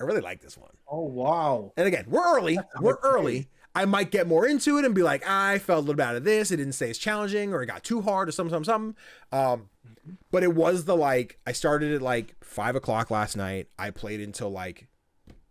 I really like this one. Oh, wow. And again, we're early. We're early. I might get more into it and be like, I felt a little bit out of this. It didn't say it's challenging, or it got too hard, or something. But it was the like, I started at like 5 o'clock last night. I played until like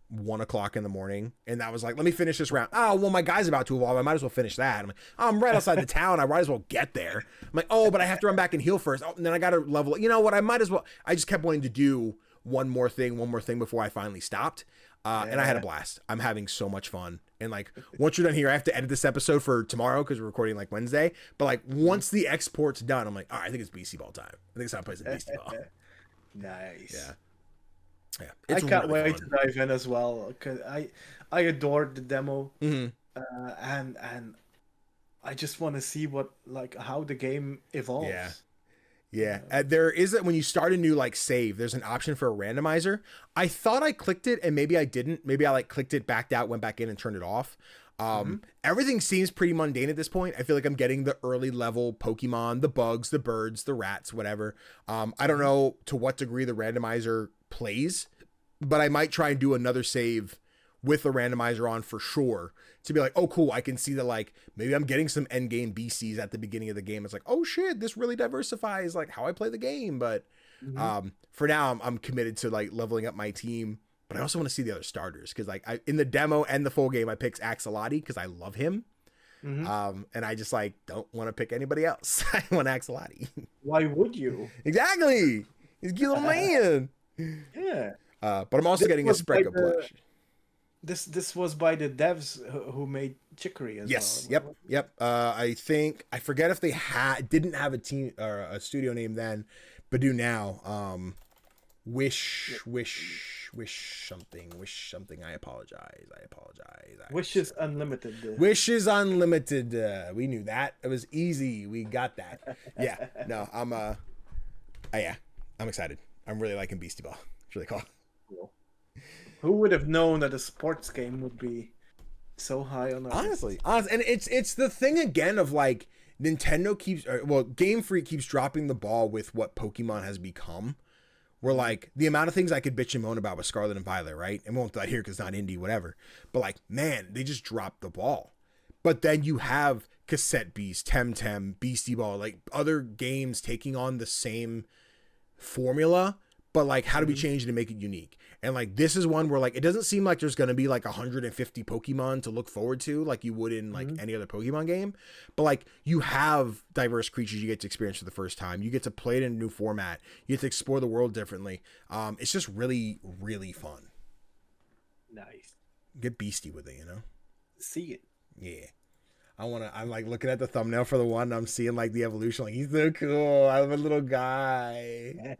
1 o'clock in the morning, and that was like, let me finish this round. Oh, well, my guy's about to evolve. I might as well finish that. I'm like, oh, I'm right outside the town. I might as well get there. I'm like, oh, but I have to run back and heal first. Oh, and then I got to level. You know what? I might as well. I just kept wanting to do one more thing before I finally stopped. And I had a blast. I'm having so much fun. And like, once you're done here, I have to edit this episode for tomorrow because we're recording like Wednesday. But like, once the export's done, I'm like, all right, I think it's BeastieBall time. I think it's time to play some BeastieBall. Nice. Yeah. I can't wait to dive in as well, because I adored the demo, and I just want to see how the game evolves. Yeah. There is when you start a new like save, there's an option for a randomizer. I thought I clicked it, and maybe I didn't. Maybe I like clicked it, backed out, went back in, and turned it off. Everything seems pretty mundane at this point. I feel like I'm getting the early level Pokemon, the bugs, the birds, the rats, whatever. I don't know to what degree the randomizer plays, but I might try and do another save with the randomizer on for sure, to be like, oh cool, I can see that like maybe I'm getting some end game BCs at the beginning of the game. It's like, oh shit, this really diversifies like how I play the game. But for now, I'm committed to like leveling up my team. But I also want to see the other starters, because like in the demo and the full game, I picked Axolotl because I love him. And I just like don't want to pick anybody else. I want Axolotl. Why would you? Exactly. He's a cute little man. Yeah. But I'm also getting a Spreco plush. This was by the devs who made Chicory as well. Yep. I think I forget if they didn't have a team or a studio name then, but do now. Wish something. I apologize. Wishes Unlimited. Wishes Unlimited. We knew that. It was easy. We got that. Yeah. No, I'm excited. I'm really liking BeastieBall. It's really cool. Who would have known that a sports game would be so high on our honestly, and it's the thing again of like Nintendo Game Freak keeps dropping the ball with what Pokemon has become. Where like the amount of things I could bitch and moan about with Scarlet and Violet, right? And we won't do that here because it's not indie, whatever. But like, man, they just dropped the ball. But then you have Cassette Beast, Temtem, BeastieBall, like other games taking on the same formula. But like, how do we change it to make it unique? And like, this is one where like, it doesn't seem like there's going to be like 150 Pokemon to look forward to, like you would in like any other Pokemon game. But like, you have diverse creatures you get to experience for the first time. You get to play it in a new format. You get to explore the world differently. It's just really, really fun. Nice. Get beastie with it, you know? See it. Yeah. I'm like looking at the thumbnail for the one. I'm seeing like the evolution. Like, he's so cool. I'm a little guy.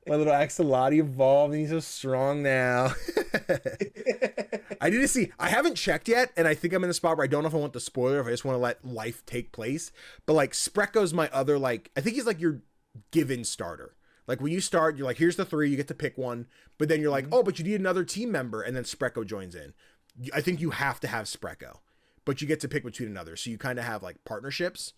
My little Axolotl evolved, and he's so strong now. I need to see. I haven't checked yet, and I think I'm in the spot where I don't know if I want the spoiler, if I just want to let life take place. But like, Spreco's my other like. I think he's like your given starter. Like when you start, you're like, here's the 3. You get to pick one, but then you're like, oh, but you need another team member, and then Spreco joins in. I think you have to have Spreco. But you get to pick between another. So you kind of have like partnerships.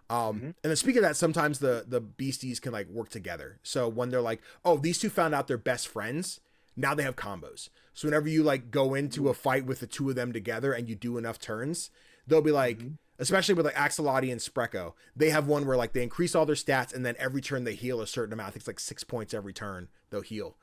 And then speaking of that, sometimes the beasties can like work together. So when they're like, oh, these two found out they're best friends, now they have combos. So whenever you like go into a fight with the two of them together and you do enough turns, they'll be like, especially with like Axolotl and Spreco, they have one where like they increase all their stats, and then every turn they heal a certain amount. I think it's like 6 points every turn they'll heal.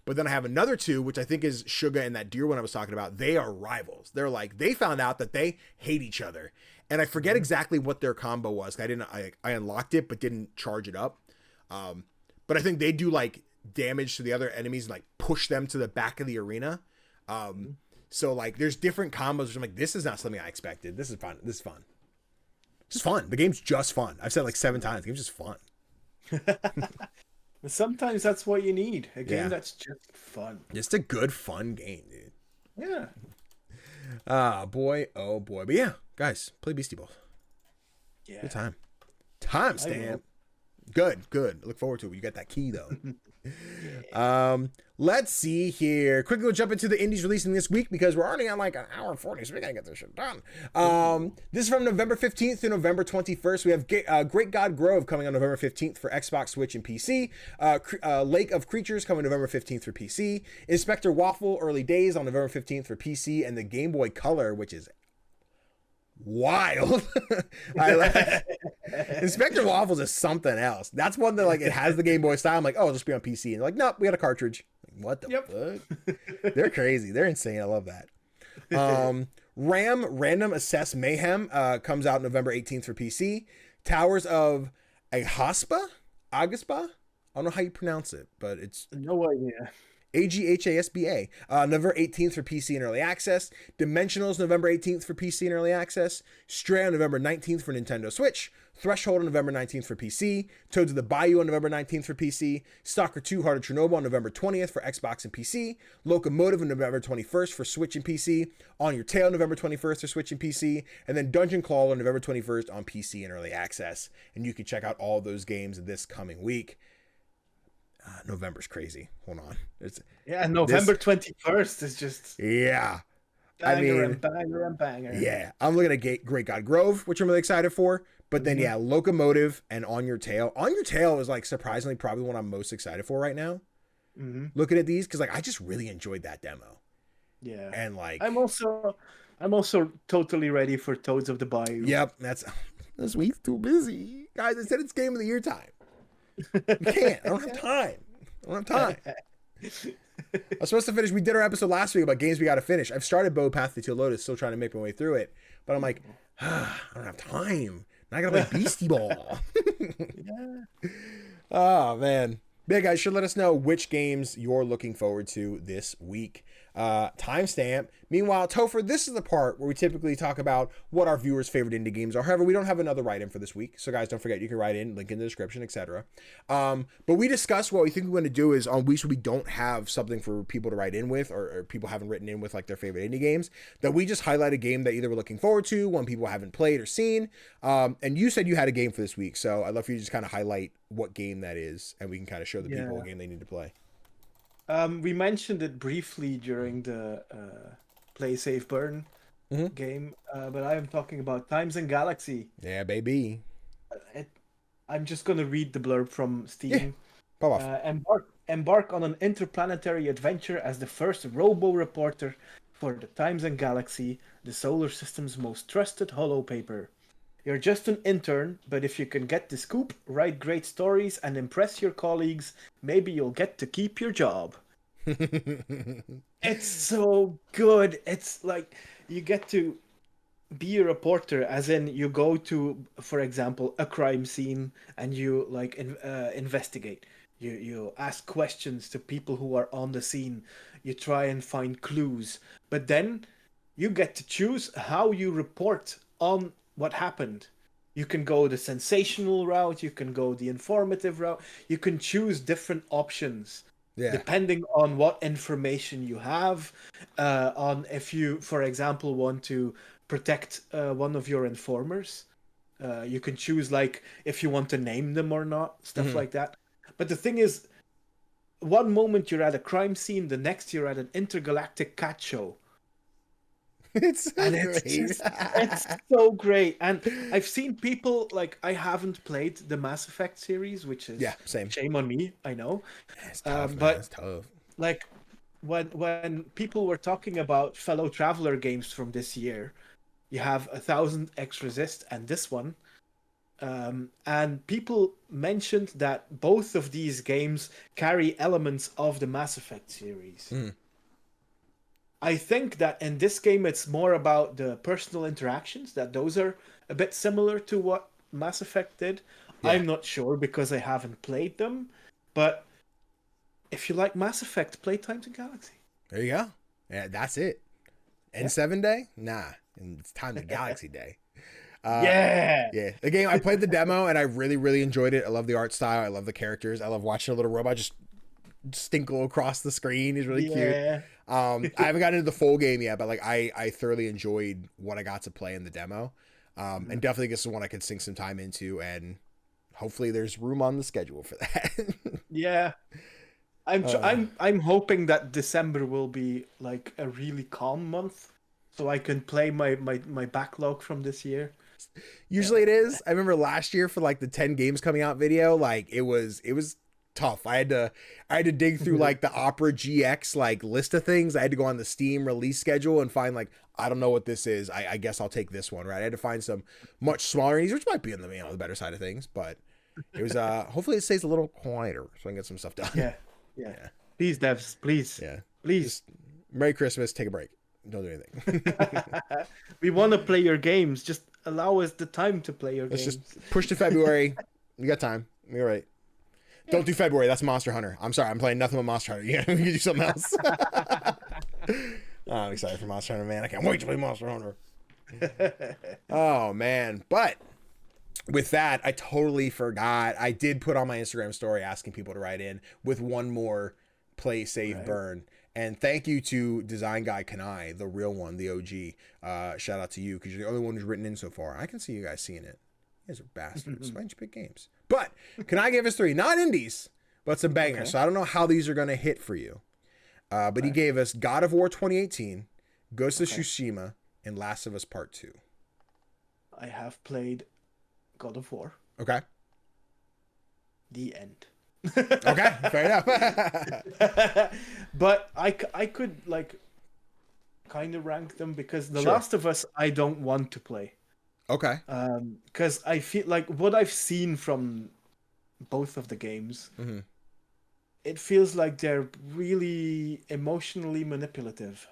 But then I have another 2, which I think is Suga and that deer one I was talking about. They are rivals. They're like, they found out that they hate each other. And I forget exactly what their combo was. I unlocked it, but didn't charge it up. But I think they do like damage to the other enemies and like push them to the back of the arena. So like there's different combos, which I'm like, this is not something I expected. This is fun. It's just fun. The game's just fun. I've said it like 7 times. The game's just fun. Sometimes that's what you need. A game that's just fun. Just a good, fun game, dude. Yeah. Oh boy. But yeah, guys, play BeastieBall. Yeah. Good time. Timestamp. Good. Look forward to it. You got that key though. Let's see here. Quickly, we'll jump into the indies releasing this week because we're already on like an hour and 40, so we gotta get this shit done. This is from November 15th to November 21st. We have Great God Grove coming on November 15th for Xbox, Switch, and PC. Lake of Creatures coming November 15th for PC. Inspector Waffle Early Days on November 15th for PC, and the Game Boy Color, which is wild. I like Inspector Waffles is something else. That's one that like it has the Game Boy style. I'm like, oh, it'll just be on PC. And like, nope, we got a cartridge. Like, what the fuck? They're crazy. They're insane. I love that. Random Assess Mayhem comes out November 18th for PC. Towers of Aghasba? I don't know how you pronounce it, but it's no idea. Aghasba. November 18th for PC and Early Access. Dimensionals November 18th for PC and Early Access. Stray on November 19th for Nintendo Switch. Threshold on November 19th for PC. Toads of the Bayou on November 19th for PC. Stalker 2 Heart of Chernobyl on November 20th for Xbox and PC. Locomotive on November 21st for Switch and PC. On Your Tail November 21st for Switch and PC. And then Dungeon Crawl on November 21st on PC and Early Access. And you can check out all those games this coming week. November's crazy. Hold on. November 21st is just banger and banger. Yeah, I'm looking at Great God Grove, which I'm really excited for. But then Locomotive and On Your Tail. On Your Tail is like surprisingly probably what I'm most excited for right now. Looking at these because like I just really enjoyed that demo. Yeah, and like I'm also totally ready for Toads of the Bayou. Yep, this week's too busy, guys. I said it's Game of the Year time. I can't. I don't have time. I was supposed to finish. We did our episode last week about games we got to finish. I've started Bow Path to Teal Lotus, still trying to make my way through it. But I'm like, I don't have time. Now I gotta play BeastieBall. Oh man. Yeah, guys, should let us know which games you're looking forward to this week. Timestamp. Meanwhile, Topher, this is the part where we typically talk about what our viewers' favorite indie games are. However, we don't have another write-in for this week. So guys, don't forget, you can write in, link in the description, etc. But we discussed what we think we're going to do is on weeks where we don't have something for people to write in with, or people haven't written in with like their favorite indie games, that we just highlight a game that either we're looking forward to, one people haven't played or seen. And you said you had a game for this week. So I'd love for you to just kind of highlight what game that is, and we can kind of show the people what game they need to play. We mentioned it briefly during the Play Save Burn game, but I am talking about Times and Galaxy. Yeah, baby. I'm just going to read the blurb from Steam. Yeah. Embark on an interplanetary adventure as the first robo-reporter for the Times and Galaxy, the solar system's most trusted holopaper. You're just an intern, but if you can get the scoop, write great stories, and impress your colleagues, maybe you'll get to keep your job. It's so good. It's like you get to be a reporter, as in you go to, for example, a crime scene and you like investigate. You ask questions to people who are on the scene. You try and find clues, but then you get to choose how you report on what happened. You can go the sensational route, you can go the informative route, you can choose different options depending on what information you have, on if you, for example, want to protect one of your informers. You can choose like if you want to name them or not, stuff like that. But the thing is, one moment you're at a crime scene, the next you're at an intergalactic cat show. It's so great. And I've seen people, like, I haven't played the Mass Effect series, which is same. Shame on me, I know. It's tough, but it's tough. Like when people were talking about fellow traveler games from this year, you have 1000 X Resist and this one, and people mentioned that both of these games carry elements of the Mass Effect series. I think that in this game it's more about the personal interactions, that those are a bit similar to what Mass Effect did. I'm not sure because I haven't played them, but if you like Mass Effect, play Times and Galaxy. There you go. Yeah, that's it. N7 day? Nah. It's Time to Galaxy day. Yeah. The game, I played the demo and I really, really enjoyed it. I love the art style. I love the characters. I love watching a little robot just stinkle across the screen. He's really cute. I haven't gotten into the full game yet, but like I thoroughly enjoyed what I got to play in the demo. And definitely this is one I could sink some time into and hopefully there's room on the schedule for that. Yeah. I'm hoping that December will be like a really calm month, so I can play my backlog from this year. Usually it is. I remember last year for like the 10 games coming out video, like it was tough. I had to dig through like the Opera GX like list of things. I had to go on the Steam release schedule and find like, I don't know what this is. I guess I'll take this one, right? I had to find some much smaller indies, which might be on the the better side of things, but it was hopefully it stays a little quieter so I can get some stuff done. Yeah. Please, devs, please. Yeah. Please. Just Merry Christmas, take a break. Don't do anything. We want to play your games. Just allow us the time to play your games. Let's just push to February. You got time. You're right. Don't do February. That's Monster Hunter. I'm sorry. I'm playing nothing but Monster Hunter. Yeah, we can do something else. Oh, I'm excited for Monster Hunter, man. I can't wait to play Monster Hunter. Oh, man. But with that, I totally forgot. I did put on my Instagram story asking people to write in with one more play, save, burn. And thank you to Design Guy Kanai, the real one, the OG. Shout out to you because you're the only one who's written in so far. I can see you guys seeing it. You guys are bastards. Why don't you pick games? But Kanai gave us 3, not indies, but some bangers. Okay. So I don't know how these are going to hit for you. But he gave us God of War 2018, Ghost of Tsushima, and Last of Us Part 2. I have played God of War. Okay. The end. Okay, fair enough. But I could like kind of rank them because The Last of Us I don't want to play. Okay. Because I feel like what I've seen from both of the games, it feels like they're really emotionally manipulative,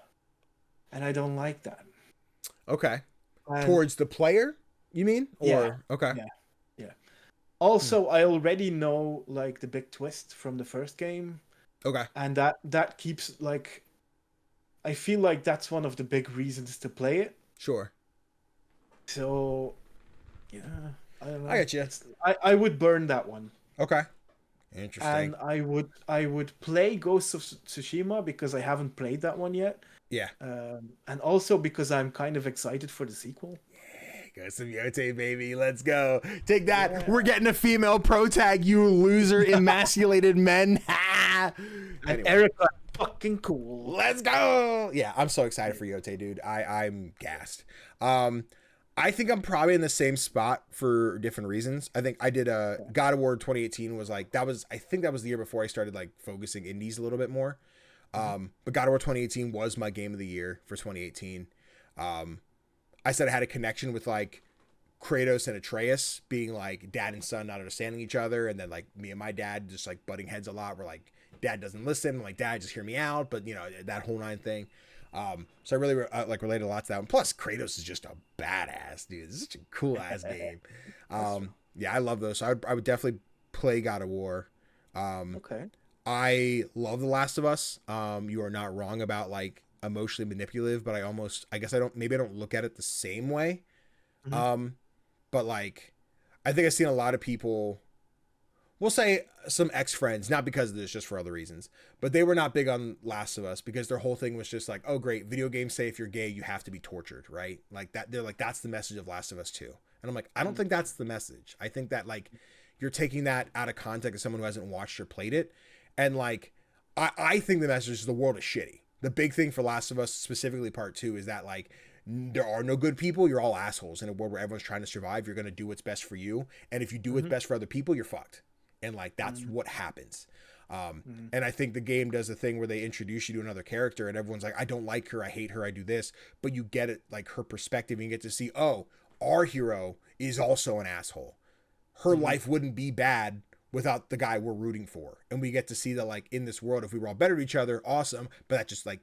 and I don't like that. Okay. Towards the player, you mean? Or okay. Yeah. Also, I already know like the big twist from the first game. Okay. And that keeps like, I feel like that's one of the big reasons to play it. Sure. So, yeah, I don't know. I get you. I would burn that one. Okay. Interesting. And I would play Ghost of Tsushima because I haven't played that one yet. Yeah. And also because I'm kind of excited for the sequel. Go some Yote, baby. Let's go. Take that. Yeah. We're getting a female pro tag, you loser, emasculated men. And Erica, fucking cool. Let's go. Yeah, I'm so excited for Yote, dude. I'm gassed. I think I'm probably in the same spot for different reasons. I think I did God of War 2018 was like, I think that was the year before I started like focusing indies a little bit more. But God of War 2018 was my game of the year for 2018. I said I had a connection with like Kratos and Atreus being like dad and son not understanding each other, and then like me and my dad just like butting heads a lot. We're like, dad doesn't listen. I'm like, dad, just hear me out. But you know, that whole 9 thing. So I really like related a lot to that one. Plus, Kratos is just a badass dude. It's such a cool ass game. Yeah, I love those. So I would definitely play God of War. Okay. I love The Last of Us. You are not wrong about like emotionally manipulative, but I guess I don't look at it the same way. But like, I think I've seen a lot of people, we'll say some ex-friends, not because of this, just for other reasons, but they were not big on Last of Us because their whole thing was just like, oh great, video games say if you're gay, you have to be tortured, right? Like that, they're like, that's the message of Last of Us 2. And I'm like, I don't think that's the message. I think that like, you're taking that out of context as someone who hasn't watched or played it. And like, I think the message is the world is shitty. The big thing for Last of Us, specifically part 2, is that like, there are no good people. You're all assholes in a world where everyone's trying to survive. You're going to do what's best for you. And if you do what's best for other people, you're fucked. And like, that's what happens. And I think the game does a thing where they introduce you to another character and everyone's like, I don't like her. I hate her. I do this, but you get it, like her perspective, and you get to see, oh, our hero is also an asshole. Her life wouldn't be bad without the guy we're rooting for. And we get to see that like in this world, if we were all better to each other, awesome. But that's just like,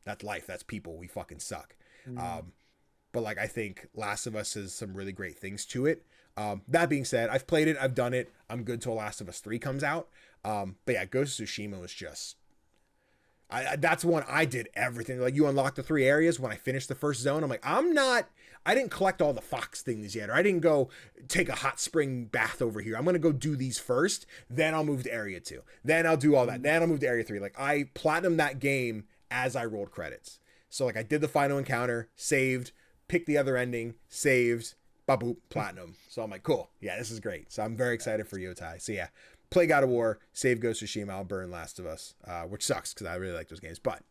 that's life. That's people. We fucking suck. But like, I think Last of Us has some really great things to it. That being said, I've played it, I've done it. I'm good till Last of Us 3 comes out. But yeah, Ghost of Tsushima was just, that's one I did everything. Like, you unlock the 3 areas. When I finished the first zone, I'm like, I didn't collect all the fox things yet, or I didn't go take a hot spring bath over here. I'm going to go do these first, then I'll move to area 2. Then I'll do all that. Then I'll move to area 3. Like, I platinumed that game as I rolled credits. So like, I did the final encounter, saved, picked the other ending, saved, boop, platinum. So I'm like, cool. Yeah, this is great. So I'm very excited for Yotai. So yeah, play God of War, save Ghost of Tsushima, I'll burn Last of Us, which sucks because I really like those games, but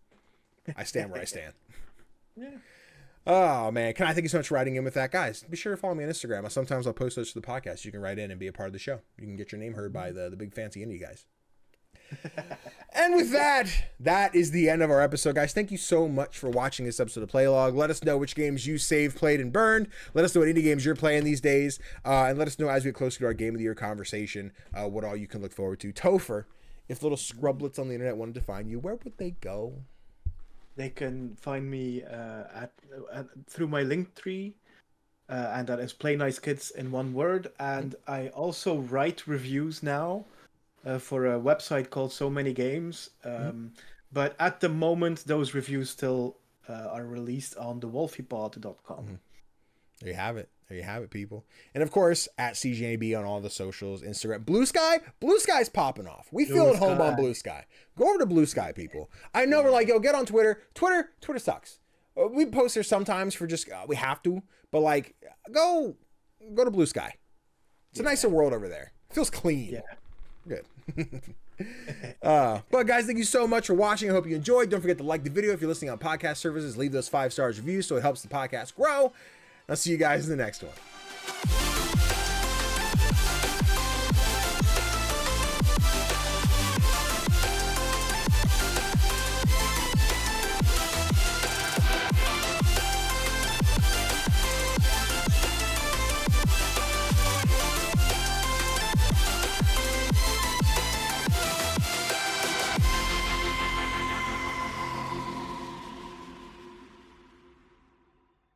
I stand where I stand. Yeah. Oh man, can I thank you so much for writing in with that, guys? Be sure to follow me on Instagram. Sometimes I'll post those to the podcast. You can write in and be a part of the show. You can get your name heard by the big fancy indie guys. And with that is the end of our episode, guys. Thank you so much for watching this episode of Playlog. Let us know which games you saved, played, and burned. Let us know what indie games you're playing these days. And let us know as we get closer to our Game of the Year conversation, what all you can look forward to. Topher, if little scrublets on the internet wanted to find you, where would they go? They can find me through my link tree, and that is play.nice.kids in one word. And I also write reviews now for a website called So Many Games. But at the moment, those reviews still are released on thewolfiepod.com. There you have it. There you have it, people. And of course, at CGDannyB on all the socials, Instagram. Blue Sky's popping off. We feel at home on Blue Sky. Go over to Blue Sky, people. I know we're like, yo, get on Twitter. Twitter sucks. We post there sometimes for just, we have to, but like, go to Blue Sky. It's a nicer world over there. It feels clean. Yeah. Good. But guys, thank you so much for watching. I hope you enjoyed. Don't forget to like the video. If you're listening on podcast services, leave those 5 stars reviews so it helps the podcast grow. I'll see you guys in the next one.